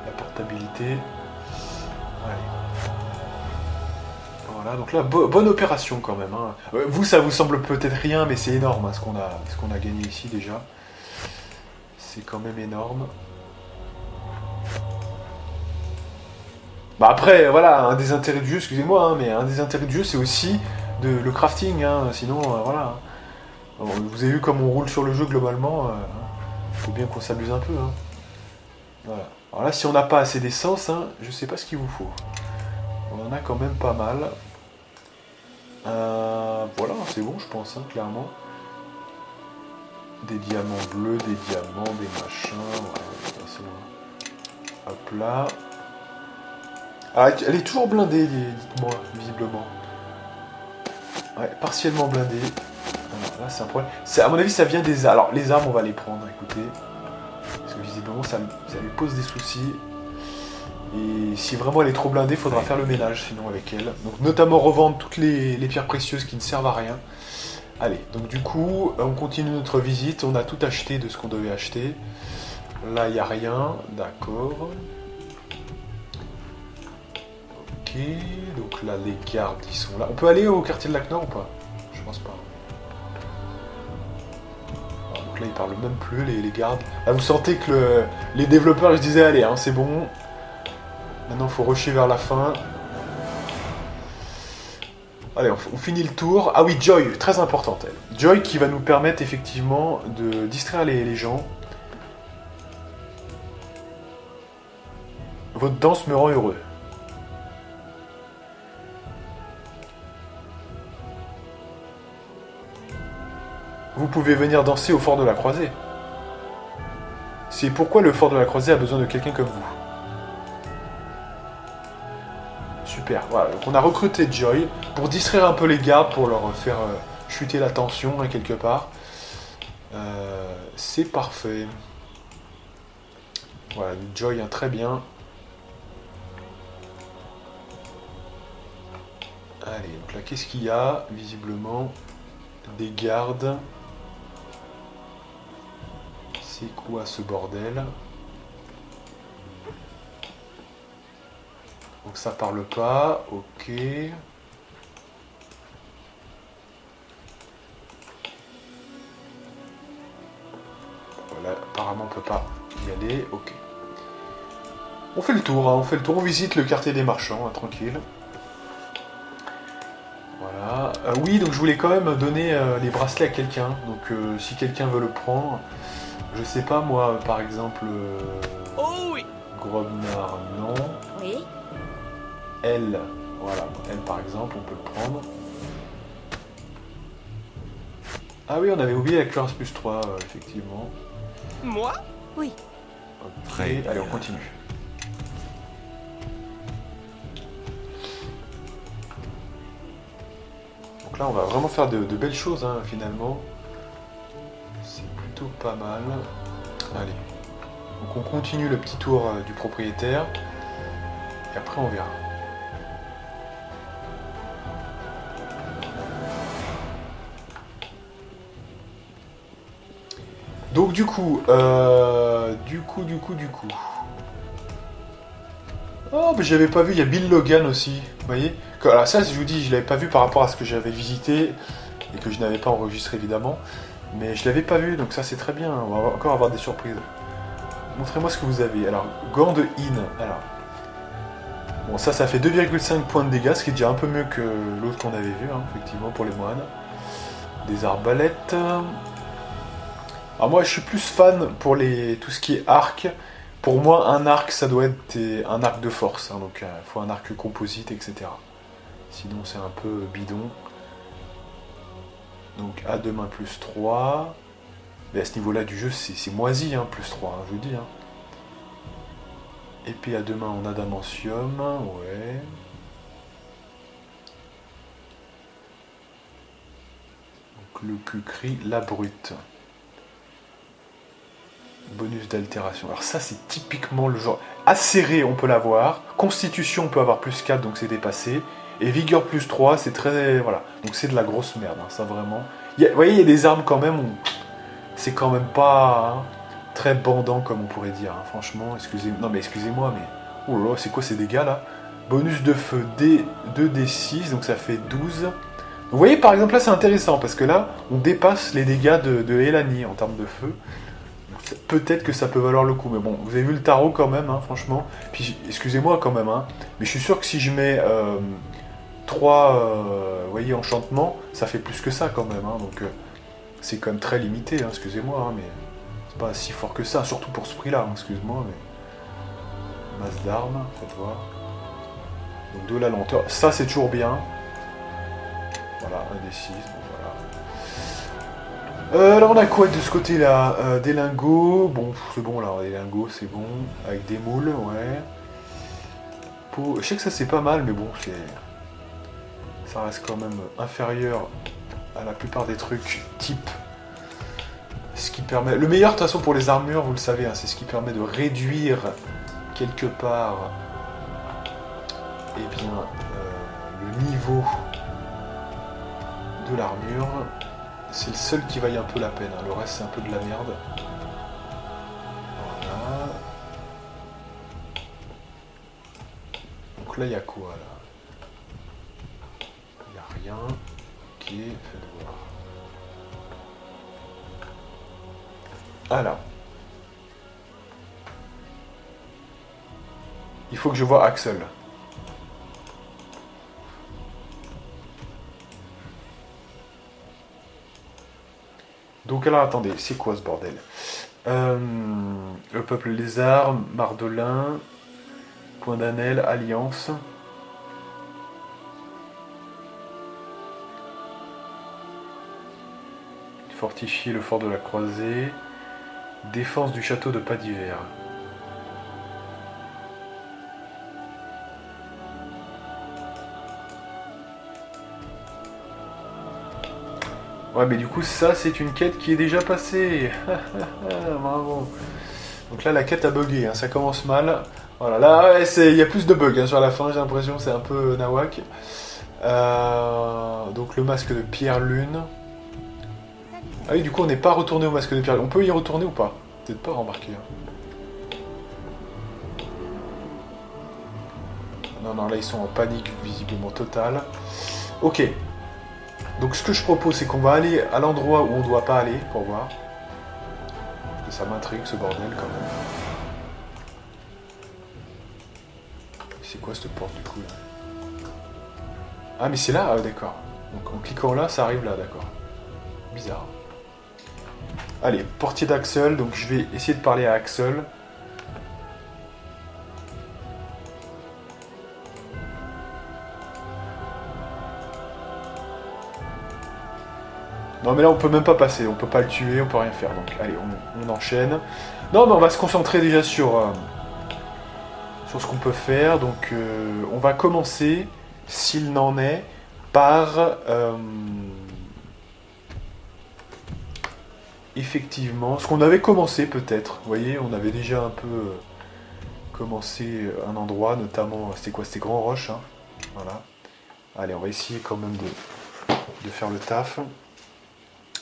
la portabilité. Allez. Voilà, donc là, bonne opération quand même. Hein. Vous, ça vous semble peut-être rien, mais c'est énorme hein, ce qu'on a gagné ici déjà. C'est quand même énorme. Bah après, voilà, un des intérêts du jeu, excusez-moi, hein, mais un des intérêts du jeu, c'est aussi le crafting. Hein, sinon, voilà. Vous avez vu comme on roule sur le jeu globalement. Faut bien qu'on s'amuse un peu. Hein. Voilà. Alors là, si on n'a pas assez d'essence, hein, je sais pas ce qu'il vous faut. On en a quand même pas mal. Voilà, c'est bon, je pense, hein, clairement. Des diamants bleus, des diamants, des machins. Voilà, c'est bon. Hop là. Ah, elle est toujours blindée, dites-moi, visiblement. Ouais, partiellement blindée. Alors, là, c'est un problème. À mon avis, ça vient des armes. Alors, les armes, on va les prendre, écoutez. Parce que visiblement, ça lui pose des soucis. Et si vraiment elle est trop blindée, il faudra faire le ménage sinon avec elle. Donc notamment revendre toutes les pierres précieuses qui ne servent à rien. Allez, donc du coup, on continue notre visite. On a tout acheté de ce qu'on devait acheter. Là, il n'y a rien. D'accord. Ok, donc là, les gardes, ils sont là. On peut aller au quartier de Lac Nord ou pas? Je pense pas. Alors, donc là, ils parlent même plus, les gardes. Là, vous sentez que les développeurs, je disais, allez, hein, c'est bon. Maintenant, il faut rusher vers la fin. Allez, on finit le tour. Ah oui, Joy, très importante, elle. Joy qui va nous permettre effectivement de distraire les gens. Votre danse me rend heureux. Vous pouvez venir danser au Fort de la Croisée. C'est pourquoi le Fort de la Croisée a besoin de quelqu'un comme vous. Super, voilà, donc on a recruté Joy pour distraire un peu les gardes, pour leur faire chuter la tension, hein, quelque part. C'est parfait. Voilà, Joy, hein, très bien. Allez, donc là, qu'est-ce qu'il y a? Visiblement, des gardes. C'est quoi ce bordel? Donc ça parle pas, ok. Voilà, apparemment on peut pas y aller, ok. On fait le tour, hein, on visite le quartier des marchands, hein, tranquille. Voilà. Oui, donc je voulais quand même donner les bracelets à quelqu'un. Donc si quelqu'un veut le prendre, je sais pas moi, par exemple... Oh oui. Grobnar, non. Oui. Elle, voilà, elle par exemple, on peut le prendre. Ah oui, on avait oublié la cuirasse plus 3, effectivement. Moi? Oui. Ok, Très bien. allez, on continue. Donc là, on va vraiment faire de belles choses, hein, finalement. C'est plutôt pas mal. Allez. Donc on continue le petit tour du propriétaire. Et après, on verra. Donc du coup. Oh, mais j'avais pas vu, il y a Bill Logan aussi, vous voyez. Alors ça, je vous dis, je l'avais pas vu par rapport à ce que j'avais visité, et que je n'avais pas enregistré évidemment, mais je l'avais pas vu, donc ça c'est très bien, on va encore avoir des surprises. Montrez-moi ce que vous avez. Alors, gants de In, alors... Bon, ça fait 2,5 points de dégâts, ce qui est déjà un peu mieux que l'autre qu'on avait vu, hein, effectivement, pour les moines. Des arbalètes... Alors moi je suis plus fan pour tout ce qui est arc. Pour moi un arc ça doit être un arc de force, hein, donc il faut un arc composite, etc. Sinon c'est un peu bidon. Donc à deux mains plus 3. Mais à ce niveau là du jeu c'est moisi, hein, plus 3, hein, je vous dis. Hein. Épée à deux mains en adamantium, ouais. Donc le Kukri, la brute. Bonus d'altération. Alors ça c'est typiquement le genre... Acéré on peut l'avoir. Constitution on peut avoir plus 4 donc c'est dépassé. Et vigueur plus 3 c'est très... Voilà. Donc c'est de la grosse merde. Hein, ça vraiment... Vous voyez il y a des armes quand même où... C'est quand même pas... Hein, très bandant comme on pourrait dire. Hein. Franchement, excusez... Non mais excusez-moi mais... Oh là là, c'est quoi ces dégâts là? Bonus de feu 2d6, donc ça fait 12. Vous voyez, par exemple, là, c'est intéressant, parce que là, on dépasse les dégâts de Elani en termes de feu. Peut-être que ça peut valoir le coup, mais bon, vous avez vu le tarot quand même, hein, franchement. Puis, excusez-moi quand même, hein, mais je suis sûr que si je mets 3 vous voyez, enchantements, ça fait plus que ça quand même, hein, donc c'est quand même très limité, hein, excusez-moi, hein, mais c'est pas si fort que ça, surtout pour ce prix-là, hein, excuse-moi, mais... Masse d'armes, faites voir. Donc de la lenteur, ça c'est toujours bien. Voilà, un des 6, bon voilà. Alors on a quoi de ce côté-là? Des lingots, bon c'est bon là, des lingots c'est bon, avec des moules, ouais. Je sais que ça c'est pas mal, mais bon, ça reste quand même inférieur à la plupart des trucs type. Ce qui permet... Le meilleur de toute façon pour les armures, vous le savez, hein, c'est ce qui permet de réduire quelque part eh bien, le niveau de l'armure. C'est le seul qui vaille un peu la peine, hein. Le reste c'est un peu de la merde. Voilà. Donc là il y a quoi là? Il n'y a rien. Ok, faites voir. Ah là. Il faut que je voie Axel. Donc alors attendez, c'est quoi ce bordel? Le peuple lézard, Mardolin, Point d'Annel, Alliance. Fortifier le fort de la Croisée. Défense du château de Pas d'Hiver. Ouais, mais du coup, ça, c'est une quête qui est déjà passée. Bravo. Donc là, la quête a bugué, hein. Ça commence mal. Voilà, là, ouais, il y a plus de bugs hein, sur la fin, j'ai l'impression que c'est un peu nawak. Donc le masque de Pierre-Lune. Ah oui, du coup, on n'est pas retourné au masque de Pierre-Lune. On peut y retourner ou pas? Peut-être pas remarqué. Hein. Non, non, là, ils sont en panique, visiblement totale. Ok. Donc ce que je propose, c'est qu'on va aller à l'endroit où on ne doit pas aller, pour voir. Parce que ça m'intrigue, ce bordel, quand même. C'est quoi cette porte, du coup, là? Ah, mais c'est là? Ah, d'accord. Donc en cliquant là, ça arrive là, d'accord. Bizarre. Allez, portier d'Axel, donc je vais essayer de parler à Axel. Non mais là on peut même pas passer, on peut pas le tuer, on peut rien faire, donc allez, on enchaîne. Non mais on va se concentrer déjà sur ce qu'on peut faire, donc on va commencer, s'il n'en est, par effectivement, ce qu'on avait commencé peut-être, vous voyez, on avait déjà un peu commencé un endroit, notamment, c'était quoi, c'était Grand Roche, hein, voilà. Allez, on va essayer quand même de faire le taf.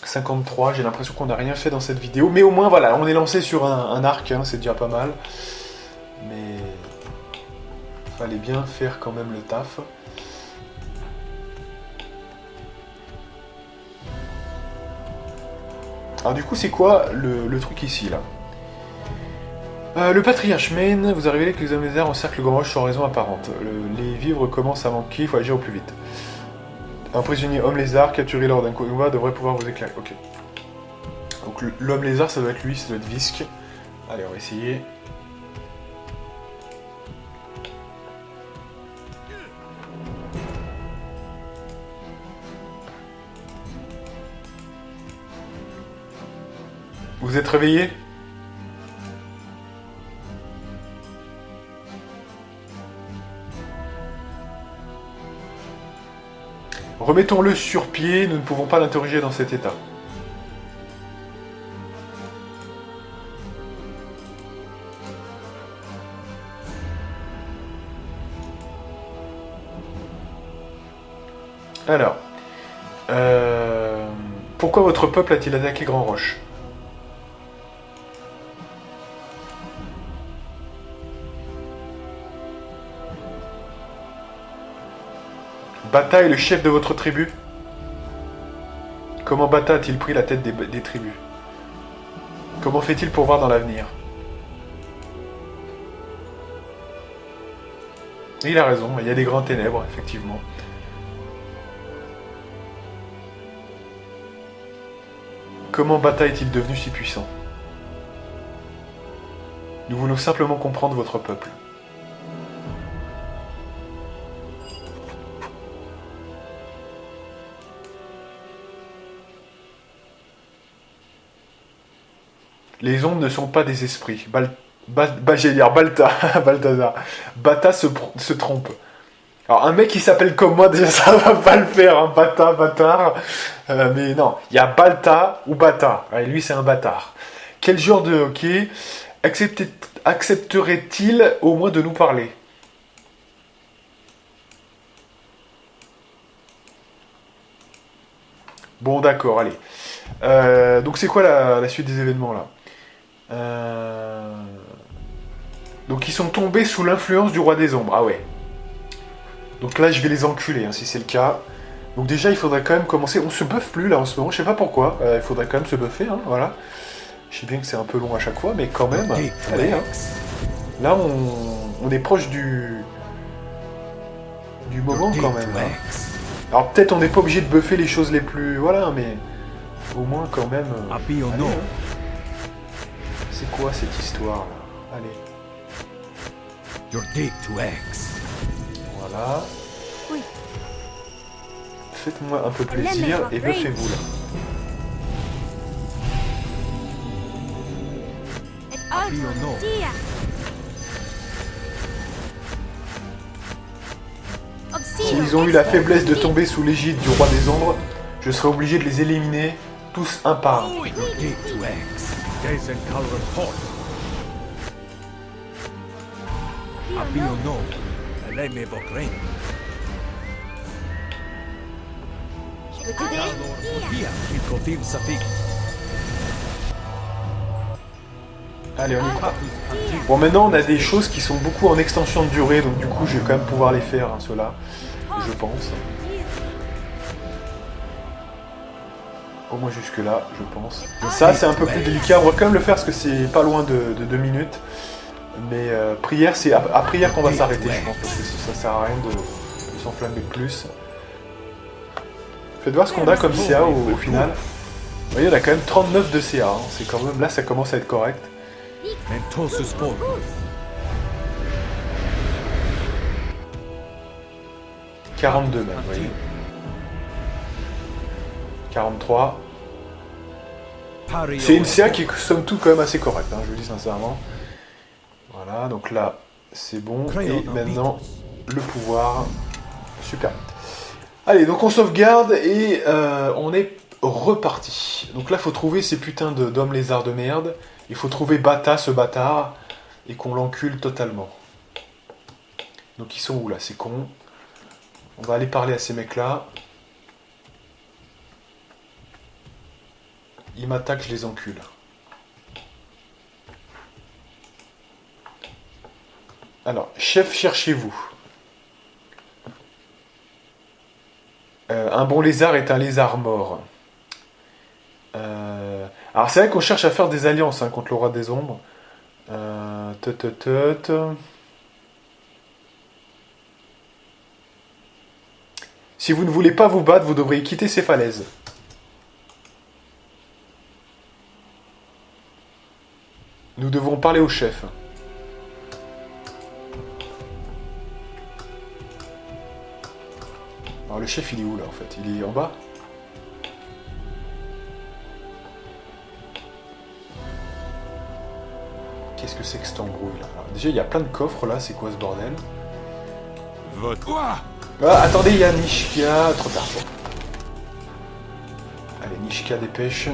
53, j'ai l'impression qu'on n'a rien fait dans cette vidéo, mais au moins voilà, on est lancé sur un arc, hein, c'est déjà pas mal, mais fallait bien faire quand même le taf. Alors du coup c'est quoi le truc ici là? Le patriarche Maine vous a révélé que les hommes lézards encerclent le Grand Roche sans raison apparente. Les vivres commencent à manquer, il faut agir au plus vite. Un prisonnier homme lézard capturé lors d'un combat devrait pouvoir vous éclairer. Ok. Donc l'homme lézard, ça doit être lui, ça doit être Visk. Allez, on va essayer. Vous êtes réveillé ? Remettons-le sur pied, nous ne pouvons pas l'interroger dans cet état. Alors, pourquoi votre peuple a-t-il attaqué Grand Roche ? Bata est le chef de votre tribu? Comment Bata a-t-il pris la tête des tribus? Comment fait-il pour voir dans l'avenir? Il a raison, il y a des grands ténèbres, effectivement. Comment Bata est-il devenu si puissant? Nous voulons simplement comprendre votre peuple. Les ombres ne sont pas des esprits. J'allais dire Balta, Balthazar. Bata se trompe. Alors un mec qui s'appelle comme moi, déjà ça va pas le faire, hein. Bata, bâtard. Mais non, il y a Balta ou Bata. Et lui c'est un bâtard. Quel genre de hockey accepterait-il au moins de nous parler? Bon d'accord, allez. Donc c'est quoi la suite des événements là? Donc ils sont tombés sous l'influence du roi des ombres. Ah ouais. Donc là je vais les enculer hein, si c'est le cas. Donc déjà il faudrait quand même commencer. On se buffe plus là en ce moment, je sais pas pourquoi. Il faudrait quand même se buffer, hein, voilà. Je sais bien que c'est un peu long à chaque fois, mais quand même. Allez, hein. Là on est proche du moment quand même. Hein. Alors peut-être on n'est pas obligé de buffer les choses les plus... Voilà, mais au moins quand même... allez, hein. C'est quoi cette histoire là? Allez. Voilà. Oui. Faites-moi un peu plaisir et buffez-vous là. S'ils ont eu la faiblesse de tomber sous l'égide du roi des ombres, je serai obligé de les éliminer tous un par un. Je peux t'aider? Allez, on y va. Bon, maintenant on a des choses qui sont beaucoup en extension de durée, donc du coup je vais quand même pouvoir les faire, hein, ceux-là, je pense. Au moins jusque là, je pense. Ça c'est un peu plus délicat, on va quand même le faire parce que c'est pas loin de 2 minutes. Mais prière, c'est à prière qu'on va s'arrêter, je pense, parce que ça sert à rien de s'enflammer plus. Faites voir ce qu'on a comme CA au final. Vous voyez, on a quand même 39 de CA, hein. C'est quand même, là ça commence à être correct. 42 même, vous voyez. 43. C'est une CA qui est somme toute quand même assez correcte, hein, je vous le dis sincèrement. Voilà, donc là, c'est bon. Et maintenant, le pouvoir. Super. Allez, donc on sauvegarde et on est reparti. Donc là, il faut trouver ces putains d'hommes lézards de merde. Il faut trouver Bata, ce bâtard, et qu'on l'encule totalement. Donc ils sont où là, ces cons? On va aller parler à ces mecs-là. Ils m'attaquent, je les encule. Alors, chef, cherchez-vous. Un bon lézard est un lézard mort. Alors, c'est vrai qu'on cherche à faire des alliances hein, contre le roi des ombres. Si vous ne voulez pas vous battre, vous devriez quitter ces falaises. Nous devons parler au chef. Alors le chef il est où là en fait? Il est en bas? Qu'est-ce que c'est que cette embrouille là? Alors, déjà il y a plein de coffres là, c'est quoi ce bordel? Ah, attendez, il y a Nishka, trop tard. Bon. Allez, Nishka dépêche.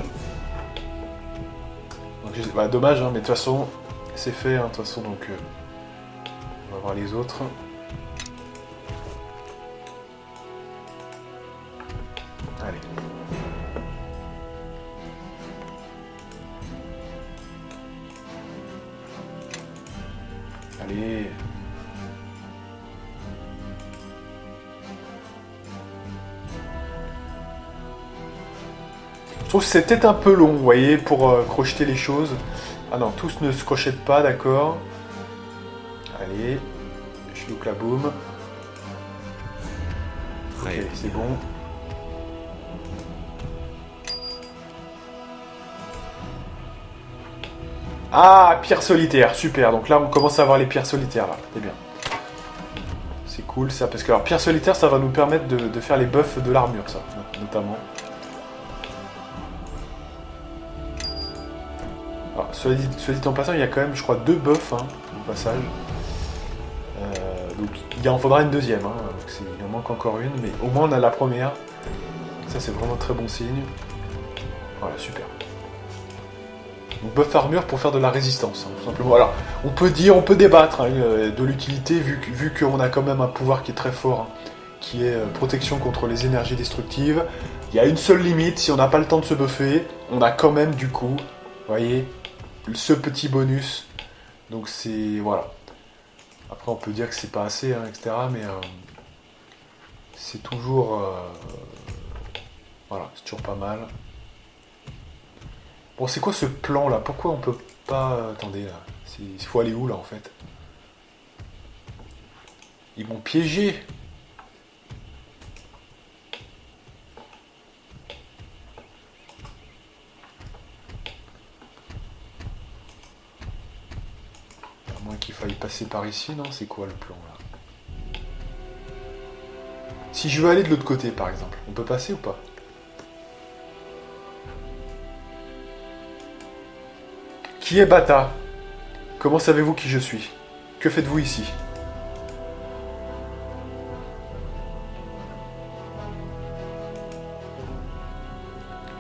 Donc, bah, dommage, hein, mais de toute façon, c'est fait, hein, de toute façon, donc on va voir les autres. Allez. Allez. Je trouve que c'est peut-être un peu long, vous voyez, pour crocheter les choses. Ah non, tous ne se crochettent pas, d'accord. Allez, je look la boum. Ok, Très c'est bon. Ah, pierre solitaire, super. Donc là, on commence à avoir les pierres solitaires, là. C'est bien. C'est cool, ça. Parce que, alors, pierre solitaire, ça va nous permettre de faire les buffs de l'armure, ça, notamment. Alors, soit dit en passant, il y a quand même, je crois, 2 buffs, hein, au passage. Donc, il en faudra une deuxième, hein. Donc, il en manque encore une, mais au moins, on a la première. Ça, c'est vraiment très bon signe. Voilà, super. Donc buff armure pour faire de la résistance, hein, tout simplement. Alors, on peut débattre hein, de l'utilité, vu qu'on a quand même un pouvoir qui est très fort, hein, qui est protection contre les énergies destructives. Il y a une seule limite, si on n'a pas le temps de se buffer, on a quand même du coup, vous voyez, ce petit bonus. Donc c'est, voilà. Après on peut dire que c'est pas assez, hein, etc. Mais c'est toujours... voilà, c'est toujours pas mal. Bon, c'est quoi ce plan là? Pourquoi on peut pas... Attendez là, il faut aller où là en fait? Ils m'ont piégé. À moins qu'il faille passer par ici, non? C'est quoi le plan là? Si je veux aller de l'autre côté par exemple, on peut passer ou pas? Qui est Bata? Comment savez-vous qui je suis? Que faites-vous ici?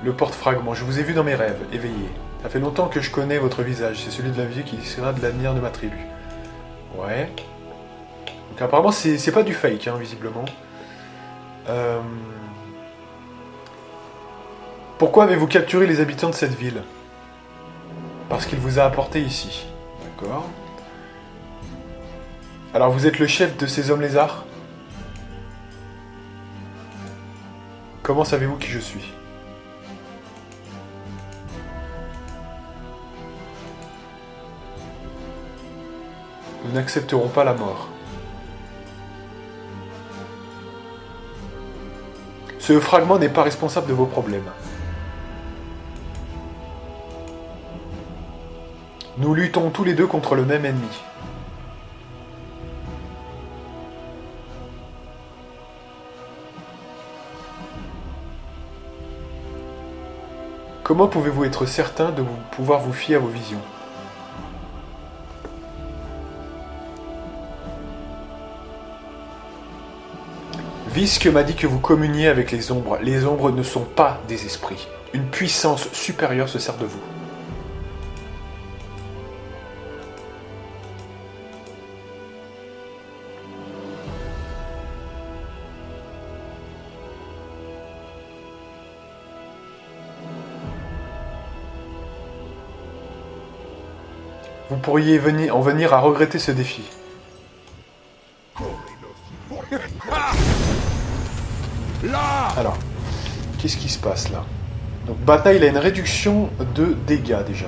Le porte-fragment, je vous ai vu dans mes rêves, éveillé. Ça fait longtemps que je connais votre visage, c'est celui de la vie qui sera de l'avenir de ma tribu. Ouais. Donc apparemment c'est pas du fake, hein, visiblement. Pourquoi avez-vous capturé les habitants de cette ville? Parce qu'il vous a apporté ici. D'accord. Alors vous êtes le chef de ces hommes lézards? Comment savez-vous qui je suis? Nous n'accepterons pas la mort. Ce fragment n'est pas responsable de vos problèmes. Nous luttons tous les deux contre le même ennemi. Comment pouvez-vous être certain de pouvoir vous fier à vos visions? Visque m'a dit que vous communiez avec les ombres. Les ombres ne sont pas des esprits. Une puissance supérieure se sert de vous. Vous pourriez en venir à regretter ce défi. Alors, qu'est-ce qui se passe là? Donc Bata, il a une réduction de dégâts déjà.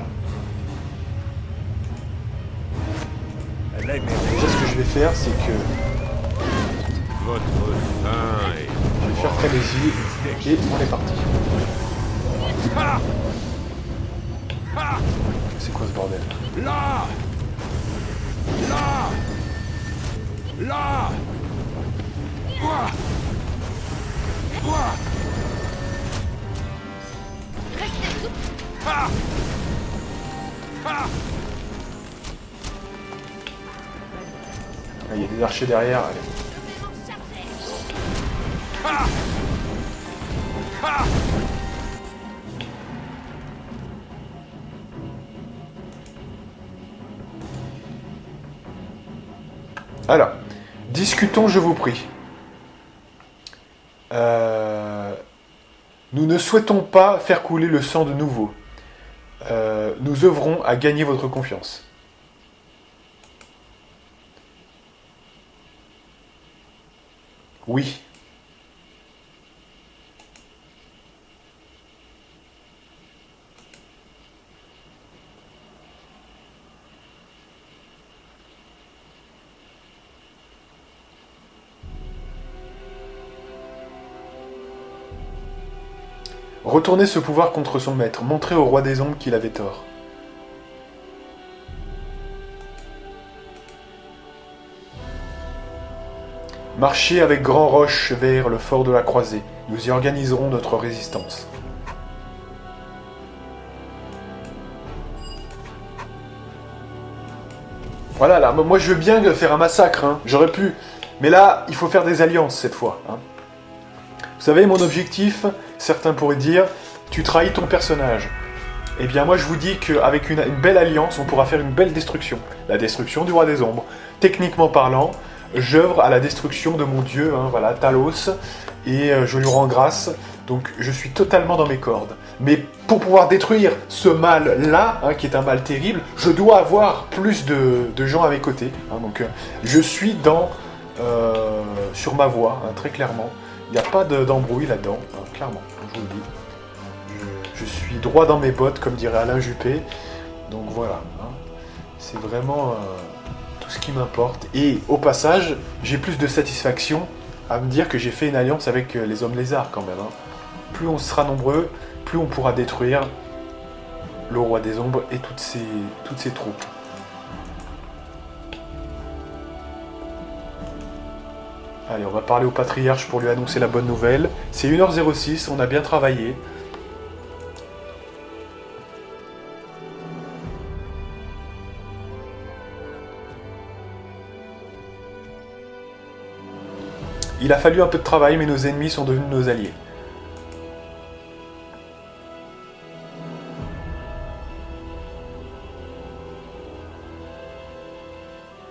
Déjà, ce que je vais faire, c'est que Votre fin est... je vais faire frénésie et on est parti. C'est quoi ce bordel? Là! Là! Là! Quoi? Quoi? Ah! Ah! Ah, il y a des archers derrière, allez. Ah! Ah! Alors, discutons, je vous prie. Nous ne souhaitons pas faire couler le sang de nouveau. Nous œuvrons à gagner votre confiance. Oui. Retourner ce pouvoir contre son maître, montrer au roi des ombres qu'il avait tort. Marcher avec Grand Roche vers le fort de la Croisée. Nous y organiserons notre résistance. Voilà, là, moi je veux bien faire un massacre, hein. J'aurais pu. Mais là, il faut faire des alliances cette fois. Hein. Vous savez, mon objectif, certains pourraient dire, tu trahis ton personnage. Eh bien, moi je vous dis qu'avec une belle alliance, on pourra faire une belle destruction. La destruction du roi des ombres. Techniquement parlant, j'œuvre à la destruction de mon dieu, hein, voilà, Talos, et je lui rends grâce. Donc je suis totalement dans mes cordes. Mais pour pouvoir détruire ce mal-là, hein, qui est un mal terrible, je dois avoir plus de gens à mes côtés. Hein, donc je suis sur ma voie, hein, très clairement. Il n'y a pas d'embrouille là-dedans, hein, clairement, je vous le dis. Je suis droit dans mes bottes, comme dirait Alain Juppé. Donc voilà, hein, c'est vraiment tout ce qui m'importe. Et au passage, j'ai plus de satisfaction à me dire que j'ai fait une alliance avec les hommes lézards quand même. Hein. Plus on sera nombreux, plus on pourra détruire le roi des ombres et toutes ses troupes. Allez, on va parler au patriarche pour lui annoncer la bonne nouvelle. C'est 1h06, on a bien travaillé. Il a fallu un peu de travail, mais nos ennemis sont devenus nos alliés.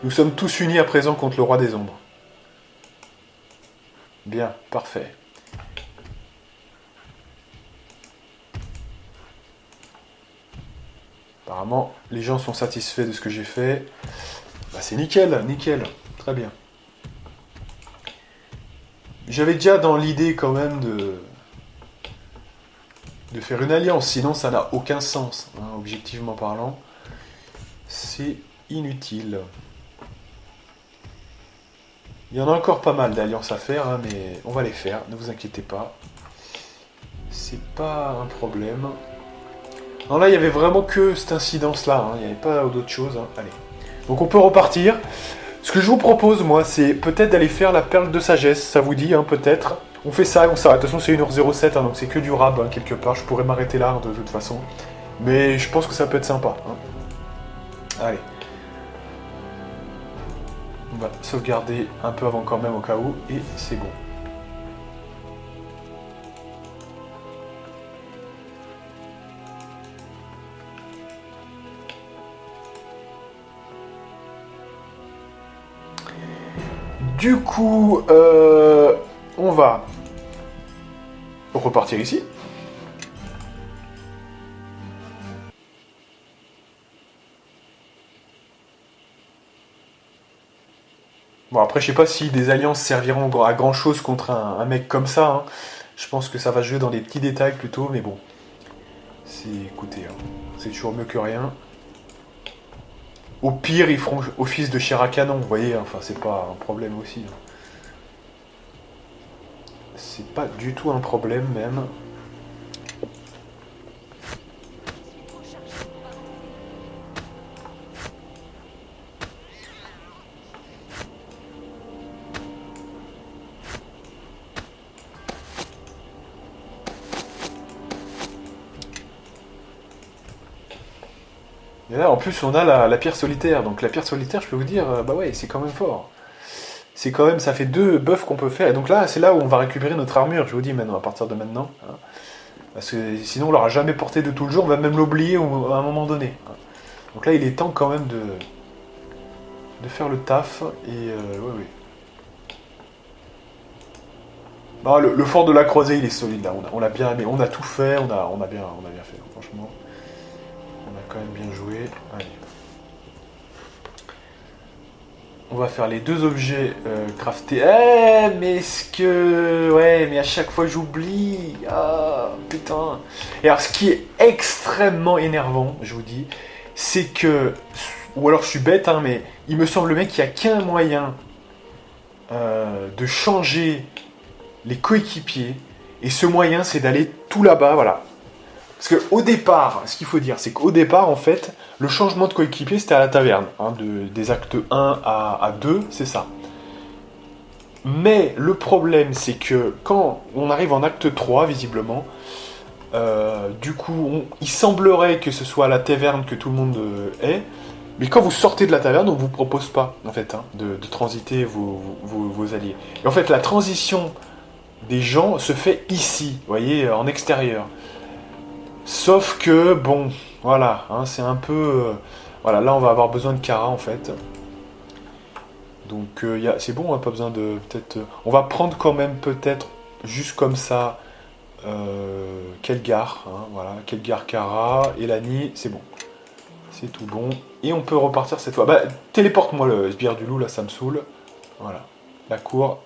Nous sommes tous unis à présent contre le roi des ombres. Bien, parfait. Apparemment, les gens sont satisfaits de ce que j'ai fait. Bah, c'est nickel, nickel. Très bien. J'avais déjà dans l'idée quand même de faire une alliance, sinon ça n'a aucun sens, hein, objectivement parlant. C'est inutile. Il y en a encore pas mal d'alliances à faire, hein, mais on va les faire, ne vous inquiétez pas. C'est pas un problème. Non, là, il y avait vraiment que cette incidence-là, hein, il n'y avait pas d'autre chose. Hein. Allez. Donc on peut repartir. Ce que je vous propose, moi, c'est peut-être d'aller faire la perle de sagesse, ça vous dit, hein, peut-être. On fait ça et on s'arrête. De toute façon, c'est 1h07, hein, donc c'est que du rab, hein, quelque part. Je pourrais m'arrêter là, de toute façon. Mais je pense que ça peut être sympa. Hein. Allez. On va sauvegarder un peu avant quand même au cas où, et c'est bon. Du coup, on va repartir ici. Bon, après, je sais pas si des alliances serviront à grand chose contre un mec comme ça. Hein. Je pense que ça va jouer dans les petits détails plutôt, mais bon. Écoutez, hein, c'est toujours mieux que rien. Au pire, ils feront office de chair à canon, vous voyez, enfin, c'est pas un problème aussi. Hein. C'est pas du tout un problème, même. Et là, en plus, on a la pierre solitaire. Donc la pierre solitaire, je peux vous dire, bah ouais, c'est quand même fort. C'est quand même, ça fait 2 buffs qu'on peut faire. Et donc là, c'est là où on va récupérer notre armure, je vous dis maintenant, à partir de maintenant. Hein. Parce que sinon, on l'aura jamais porté de tout le jour, on va même l'oublier à un moment donné. Hein. Donc là, il est temps quand même de faire le taf. Et ouais. Bah, le fort de la Croisée, il est solide là. On l'a bien aimé, on a tout fait, on a bien fait, franchement. On a quand même bien joué. Allez. On va faire les 2 objets craftés. Mais est-ce que... Ouais, mais à chaque fois j'oublie. Ah, putain. Et alors, ce qui est extrêmement énervant, je vous dis, c'est que... Ou alors je suis bête, hein, mais il me semble bien qu'il n'y a qu'un moyen de changer les coéquipiers. Et ce moyen, c'est d'aller tout là-bas, voilà. Parce qu'au départ, ce qu'il faut dire, c'est qu'au départ, en fait, le changement de coéquipier, c'était à la taverne. Hein, des actes 1 à 2, c'est ça. Mais le problème, c'est que quand on arrive en acte 3, visiblement, du coup, il semblerait que ce soit à la taverne que tout le monde est, mais quand vous sortez de la taverne, on ne vous propose pas, en fait, hein, de transiter vos alliés. Et en fait, la transition des gens se fait ici, vous voyez, en extérieur. Sauf que, bon, voilà, hein, c'est un peu... voilà, là, on va avoir besoin de Kara, en fait. Donc, c'est bon, hein, pas besoin de... Peut-être... on va prendre quand même, peut-être, juste comme ça, Kelgar, hein, voilà, Kelgar, Kara, Elani, c'est bon. C'est tout bon. Et on peut repartir cette fois. Bah, téléporte-moi le sbire du loup, là, ça me saoule. Voilà, la cour,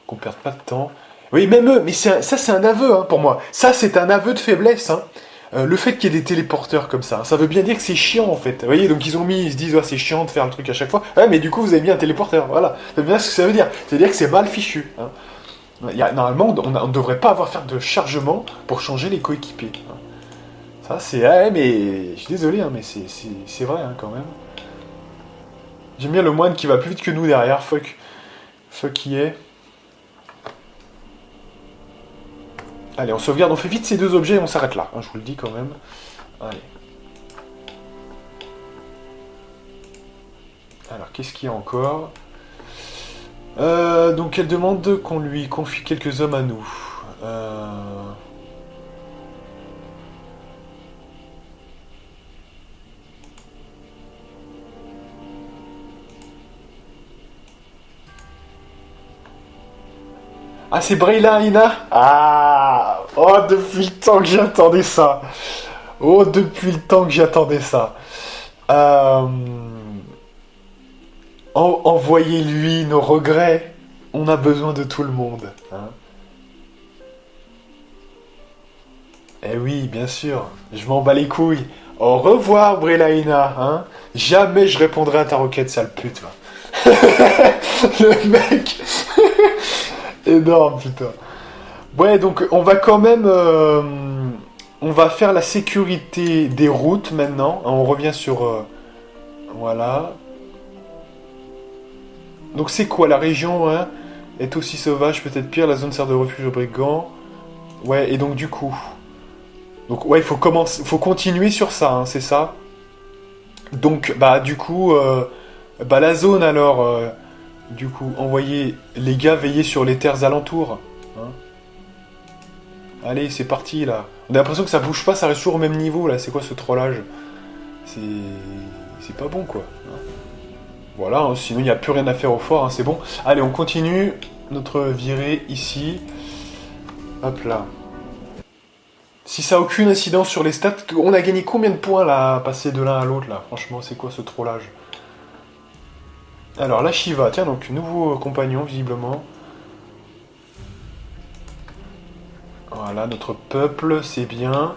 qu'on perde pas de temps. Oui, même eux, mais ça, c'est un aveu, hein, pour moi. Ça, c'est un aveu de faiblesse, hein. Le fait qu'il y ait des téléporteurs comme ça veut bien dire que c'est chiant en fait. Vous voyez, donc ils se disent, ouais, c'est chiant de faire le truc à chaque fois. Ouais, mais du coup, vous avez mis un téléporteur, voilà. C'est bien ce que ça veut dire. C'est-à-dire que c'est mal fichu. Hein. Normalement, on ne devrait pas avoir à faire de chargement pour changer les coéquipiers. Hein. Ça, c'est... Ouais, mais... Je suis désolé, hein, mais c'est vrai, hein, quand même. J'aime bien le moine qui va plus vite que nous derrière. Fuck qui est... Allez, on sauvegarde, on fait vite ces deux objets et on s'arrête là. Hein, je vous le dis quand même. Allez. Alors, qu'est-ce qu'il y a encore ? Donc, elle demande qu'on lui confie quelques hommes à nous. Ah, c'est Brayla, Ina. Ah. Oh, depuis le temps que j'attendais ça. Oh, depuis le temps que j'attendais ça. Envoyez-lui nos regrets. On a besoin de tout le monde. Hein. Eh oui, bien sûr. Je m'en bats les couilles. Au revoir, Brayla. Hein. Jamais je répondrai à ta requête, sale pute. Le mec... Énorme, putain. Ouais, donc on va quand même... on va faire la sécurité des routes maintenant. On revient sur... voilà. Donc c'est quoi la région, hein, est aussi sauvage, peut-être pire. La zone sert de refuge aux brigands. Ouais, et donc du coup... Donc ouais, il faut continuer sur ça, hein, c'est ça. Donc, bah du coup... bah la zone alors... du coup, envoyez les gars veiller sur les terres alentours. Hein. Allez, c'est parti, là. On a l'impression que ça bouge pas, ça reste toujours au même niveau, là. C'est quoi ce trollage ? C'est pas bon, quoi. Hein. Voilà, hein, sinon il n'y a plus rien à faire au fort, hein, c'est bon. Allez, on continue notre virée ici. Hop là. Si ça n'a aucune incidence sur les stats, on a gagné combien de points, là, à passer de l'un à l'autre, là ? Franchement, c'est quoi ce trollage ? Alors, la Shiva, tiens, donc, nouveau compagnon, visiblement. Voilà, notre peuple, c'est bien.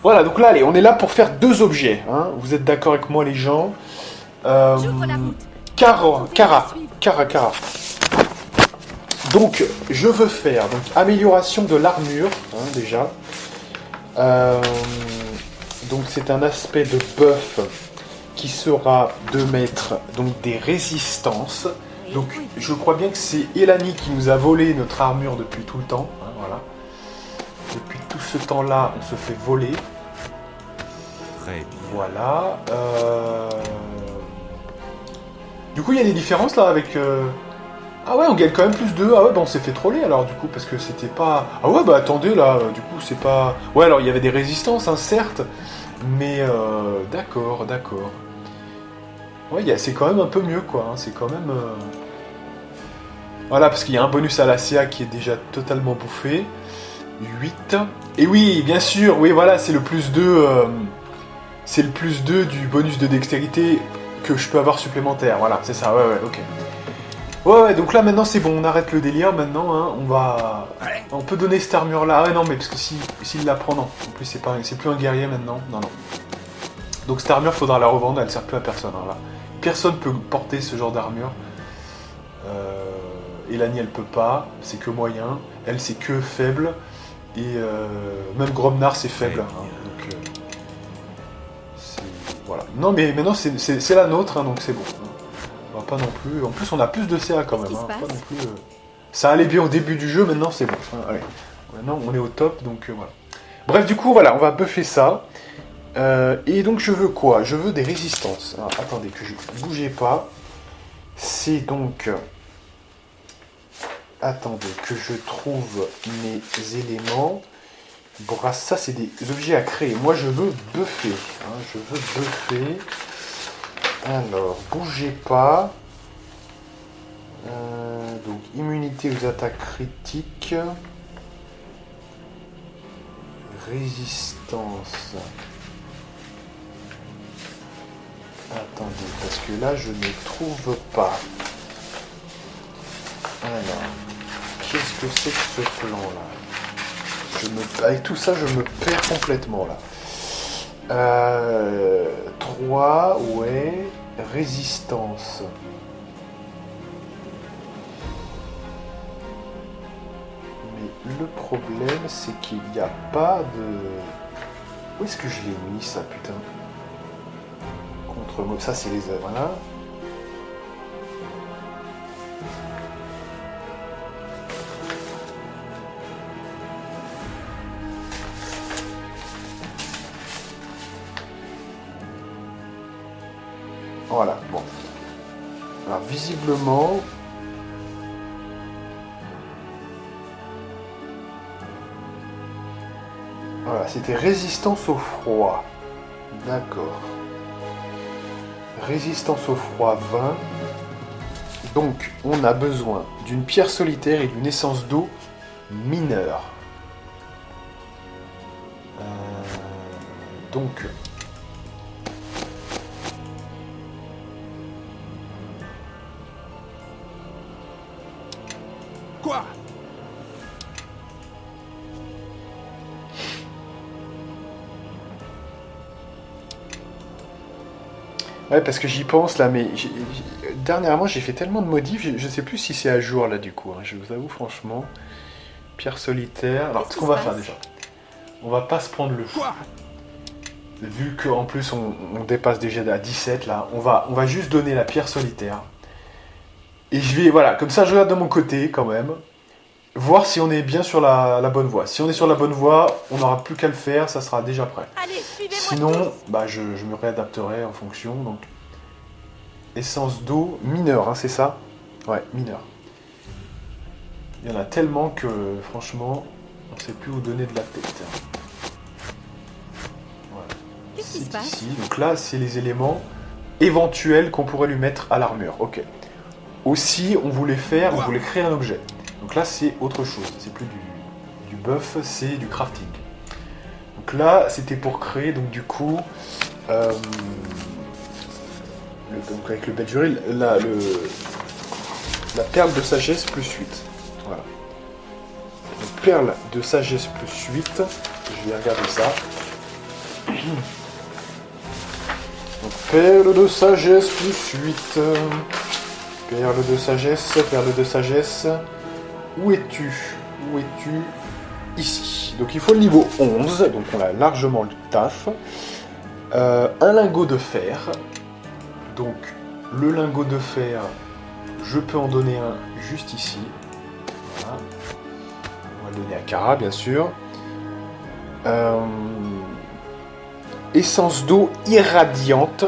Voilà, donc là, allez, on est là pour faire deux objets. Hein. Vous êtes d'accord avec moi, les gens ? Kara. Donc, je veux faire donc amélioration de l'armure, hein, déjà. Donc, c'est un aspect de buff qui sera de mettre donc des résistances. Donc je crois bien que c'est Elani qui nous a volé notre armure depuis tout le temps. Hein, voilà. Depuis tout ce temps-là, on se fait voler. Très bien. Voilà. Du coup, il y a des différences là avec... Ah ouais, on gagne quand même plus de... Ah ouais, bah on s'est fait troller alors du coup, parce que c'était pas... Ah ouais, bah attendez là, du coup c'est pas... Ouais, alors il y avait des résistances, hein, certes, mais d'accord. Ouais, c'est quand même un peu mieux, quoi. Hein. C'est quand même... Voilà, parce qu'il y a un bonus à la CA qui est déjà totalement bouffé. 8. Et oui, bien sûr, oui, voilà, c'est le plus 2... c'est le plus 2 du bonus de dextérité que je peux avoir supplémentaire. Voilà, c'est ça, ouais, ok. Ouais, donc là, maintenant, c'est bon, on arrête le délire, maintenant, hein, on peut donner cette armure-là. Ah ouais, non, mais parce que s'il la prend, non. En plus, c'est plus un guerrier, maintenant. Non. Donc cette armure, faudra la revendre, elle sert plus à personne, hein, là. Personne peut porter ce genre d'armure. Elani, elle peut pas, c'est que moyen. Elle, c'est que faible. Et même Gromnar c'est faible. Très Hein, bien. donc, voilà. Non mais maintenant c'est la nôtre, hein, donc c'est bon. On va pas non plus. En plus on a plus de CA quand Qu'est-ce même. qui se Pas passe non plus, ça allait bien au début du jeu, maintenant c'est bon. Hein, allez. Maintenant on est au top, donc voilà. Bref, du coup voilà, on va buffer ça. Et donc je veux quoi? Je veux des résistances. Alors, attendez, que je bougez pas. C'est donc... Attendez, que je trouve mes éléments. Ça c'est des objets à créer. Moi je veux buffer. Hein, je veux buffer. Alors, bougez pas. Donc immunité aux attaques critiques. Résistance. Attendez, parce que là, je ne trouve pas. Alors, qu'est-ce que c'est que ce plan-là? Avec tout ça, je me perds complètement, là. 3, ouais. Résistance. Mais le problème, c'est qu'il n'y a pas de... Où est-ce que je l'ai mis, ça, putain? Contre ça c'est les voilà. Voilà, bon. Alors visiblement voilà, c'était résistance au froid. D'accord. Résistance au froid 20. Donc, on a besoin d'une pierre solitaire et d'une essence d'eau mineure. Donc... Quoi? Ouais, parce que j'y pense là, mais dernièrement j'ai fait tellement de modifs, je sais plus si c'est à jour là du coup. Hein, je vous avoue franchement. Pierre solitaire. Alors, Qu'est-ce ce qui qu'on va se faire passe déjà. On va pas se prendre le fou. Quoi? Vu qu'en plus on dépasse déjà à 17 là, on va juste donner la pierre solitaire. Et je vais, voilà, comme ça je regarde de mon côté quand même. Voir si on est bien sur la bonne voie. Si on est sur la bonne voie, on n'aura plus qu'à le faire, ça sera déjà prêt. Allez, suivez-moi Sinon, tous. bah, je me réadapterai en fonction. Donc, essence d'eau mineure, hein, c'est ça? Ouais, mineure. Il y en a tellement que, franchement, on ne sait plus où donner de la tête. Voilà. Qu'est-ce qui se C'est passe? ici. Donc là, c'est les éléments éventuels qu'on pourrait lui mettre à l'armure. Ok. Aussi, on voulait créer un objet. Donc là, c'est autre chose. C'est plus du buff, c'est du crafting. Donc là, c'était pour créer, donc du coup, donc avec le Belduril, la perle de sagesse plus 8. Voilà. Donc, perle de sagesse plus 8. Je vais regarder ça. Donc perle de sagesse plus 8. Perle de sagesse, perle de sagesse. Où es-tu? Où es-tu? Ici. Donc il faut le niveau 11, donc on a largement le taf. Un lingot de fer. Donc le lingot de fer, je peux en donner un juste ici. Voilà. On va le donner à Kara, bien sûr. Essence d'eau irradiante.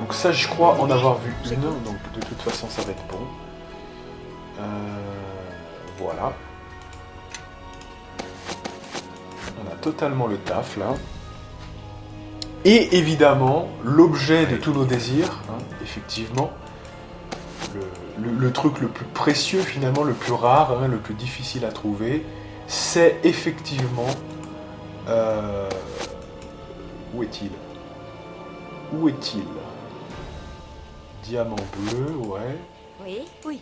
Donc ça, je crois en avoir vu une. Donc de toute façon, ça va être bon. Voilà. On a totalement le taf là. Et évidemment, l'objet de tous nos désirs, hein, effectivement. Le truc le plus précieux finalement, le plus rare, hein, le plus difficile à trouver, c'est effectivement... où est-il? Où est-il? Diamant bleu, ouais. Oui, oui.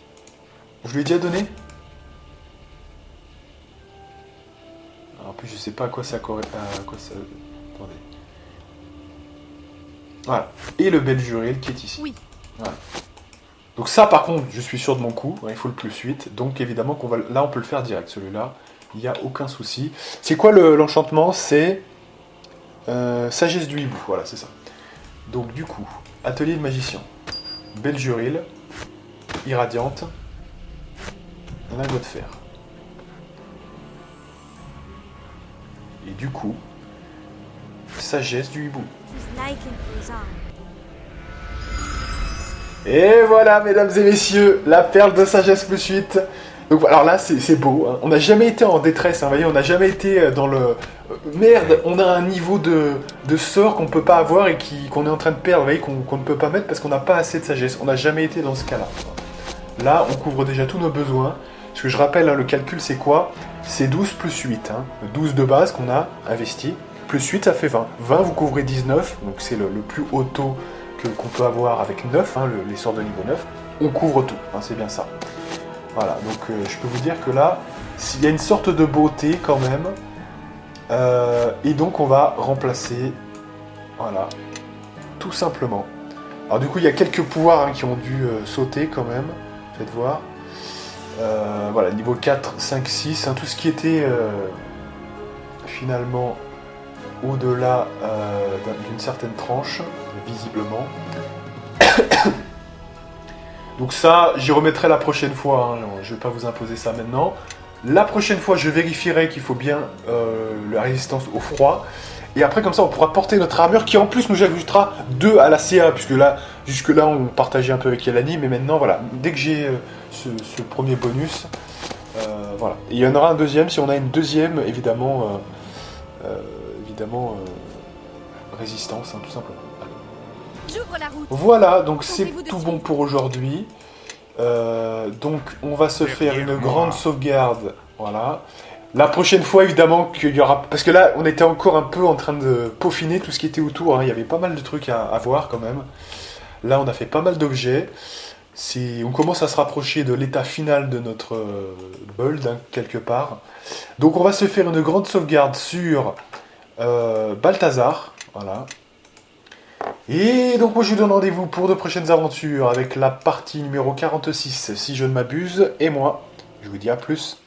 Je lui ai déjà donné? En plus, je sais pas à quoi ça correspond. Attendez. Voilà. Et le Belduril qui est ici. Oui. Voilà. Donc ça, par contre, je suis sûr de mon coup. Il faut le plus 8. Donc évidemment, là, on peut le faire direct. Celui-là, Il n'y a aucun souci. C'est quoi l'enchantement? C'est sagesse du hibou, voilà, c'est ça. Donc du coup, atelier de magicien. Belguril, irradiante, lingot de fer. Et du coup, sagesse du hibou. Et voilà, mesdames et messieurs, la perle de sagesse plus 8. Donc alors là, c'est beau. Hein. On n'a jamais été en détresse, hein, vous voyez, on n'a jamais été dans le... Merde, on a un niveau de sort qu'on ne peut pas avoir et qu'on est en train de perdre, vous voyez, qu'on ne peut pas mettre parce qu'on n'a pas assez de sagesse. On n'a jamais été dans ce cas-là. Là, on couvre déjà tous nos besoins. Ce que je rappelle, hein, le calcul, c'est quoi? C'est 12 plus 8. Hein. 12 de base qu'on a investi, plus 8, ça fait 20. 20, vous couvrez 19, donc c'est le plus haut taux qu'on peut avoir avec 9, hein, les sorts de niveau 9. On couvre tout, hein, c'est bien ça. Voilà, donc je peux vous dire que là, il y a une sorte de beauté quand même. Et donc on va remplacer, voilà, tout simplement. Alors du coup, il y a quelques pouvoirs hein, qui ont dû sauter quand même, faites voir. Voilà, niveau 4, 5, 6, hein, tout ce qui était finalement au-delà d'une certaine tranche, visiblement. Donc ça, j'y remettrai la prochaine fois, hein, je ne vais pas vous imposer ça maintenant. La prochaine fois, je vérifierai qu'il faut bien la résistance au froid. Et après, comme ça, on pourra porter notre armure qui, en plus, nous ajoutera 2 à la CA. Puisque là, jusque-là, on partageait un peu avec Elani. Mais maintenant, voilà, dès que j'ai ce premier bonus, voilà. Et il y en aura un deuxième. Si on a une deuxième, évidemment, résistance, hein, tout simplement. J'ouvre la route. Voilà, donc c'est Comptez-vous tout dessus. bon pour aujourd'hui. Donc on va se faire une Derrière moi. grande sauvegarde. Voilà. La prochaine fois, évidemment, qu'il y aura... Parce que là, on était encore un peu en train de peaufiner tout ce qui était autour. Hein. Il y avait pas mal de trucs à voir quand même. Là, on a fait pas mal d'objets. On commence à se rapprocher de l'état final de notre build, hein, quelque part. Donc on va se faire une grande sauvegarde sur Balthazar. Voilà. Et donc moi je vous donne rendez-vous pour de prochaines aventures avec la partie numéro 46 si je ne m'abuse, et moi je vous dis à plus.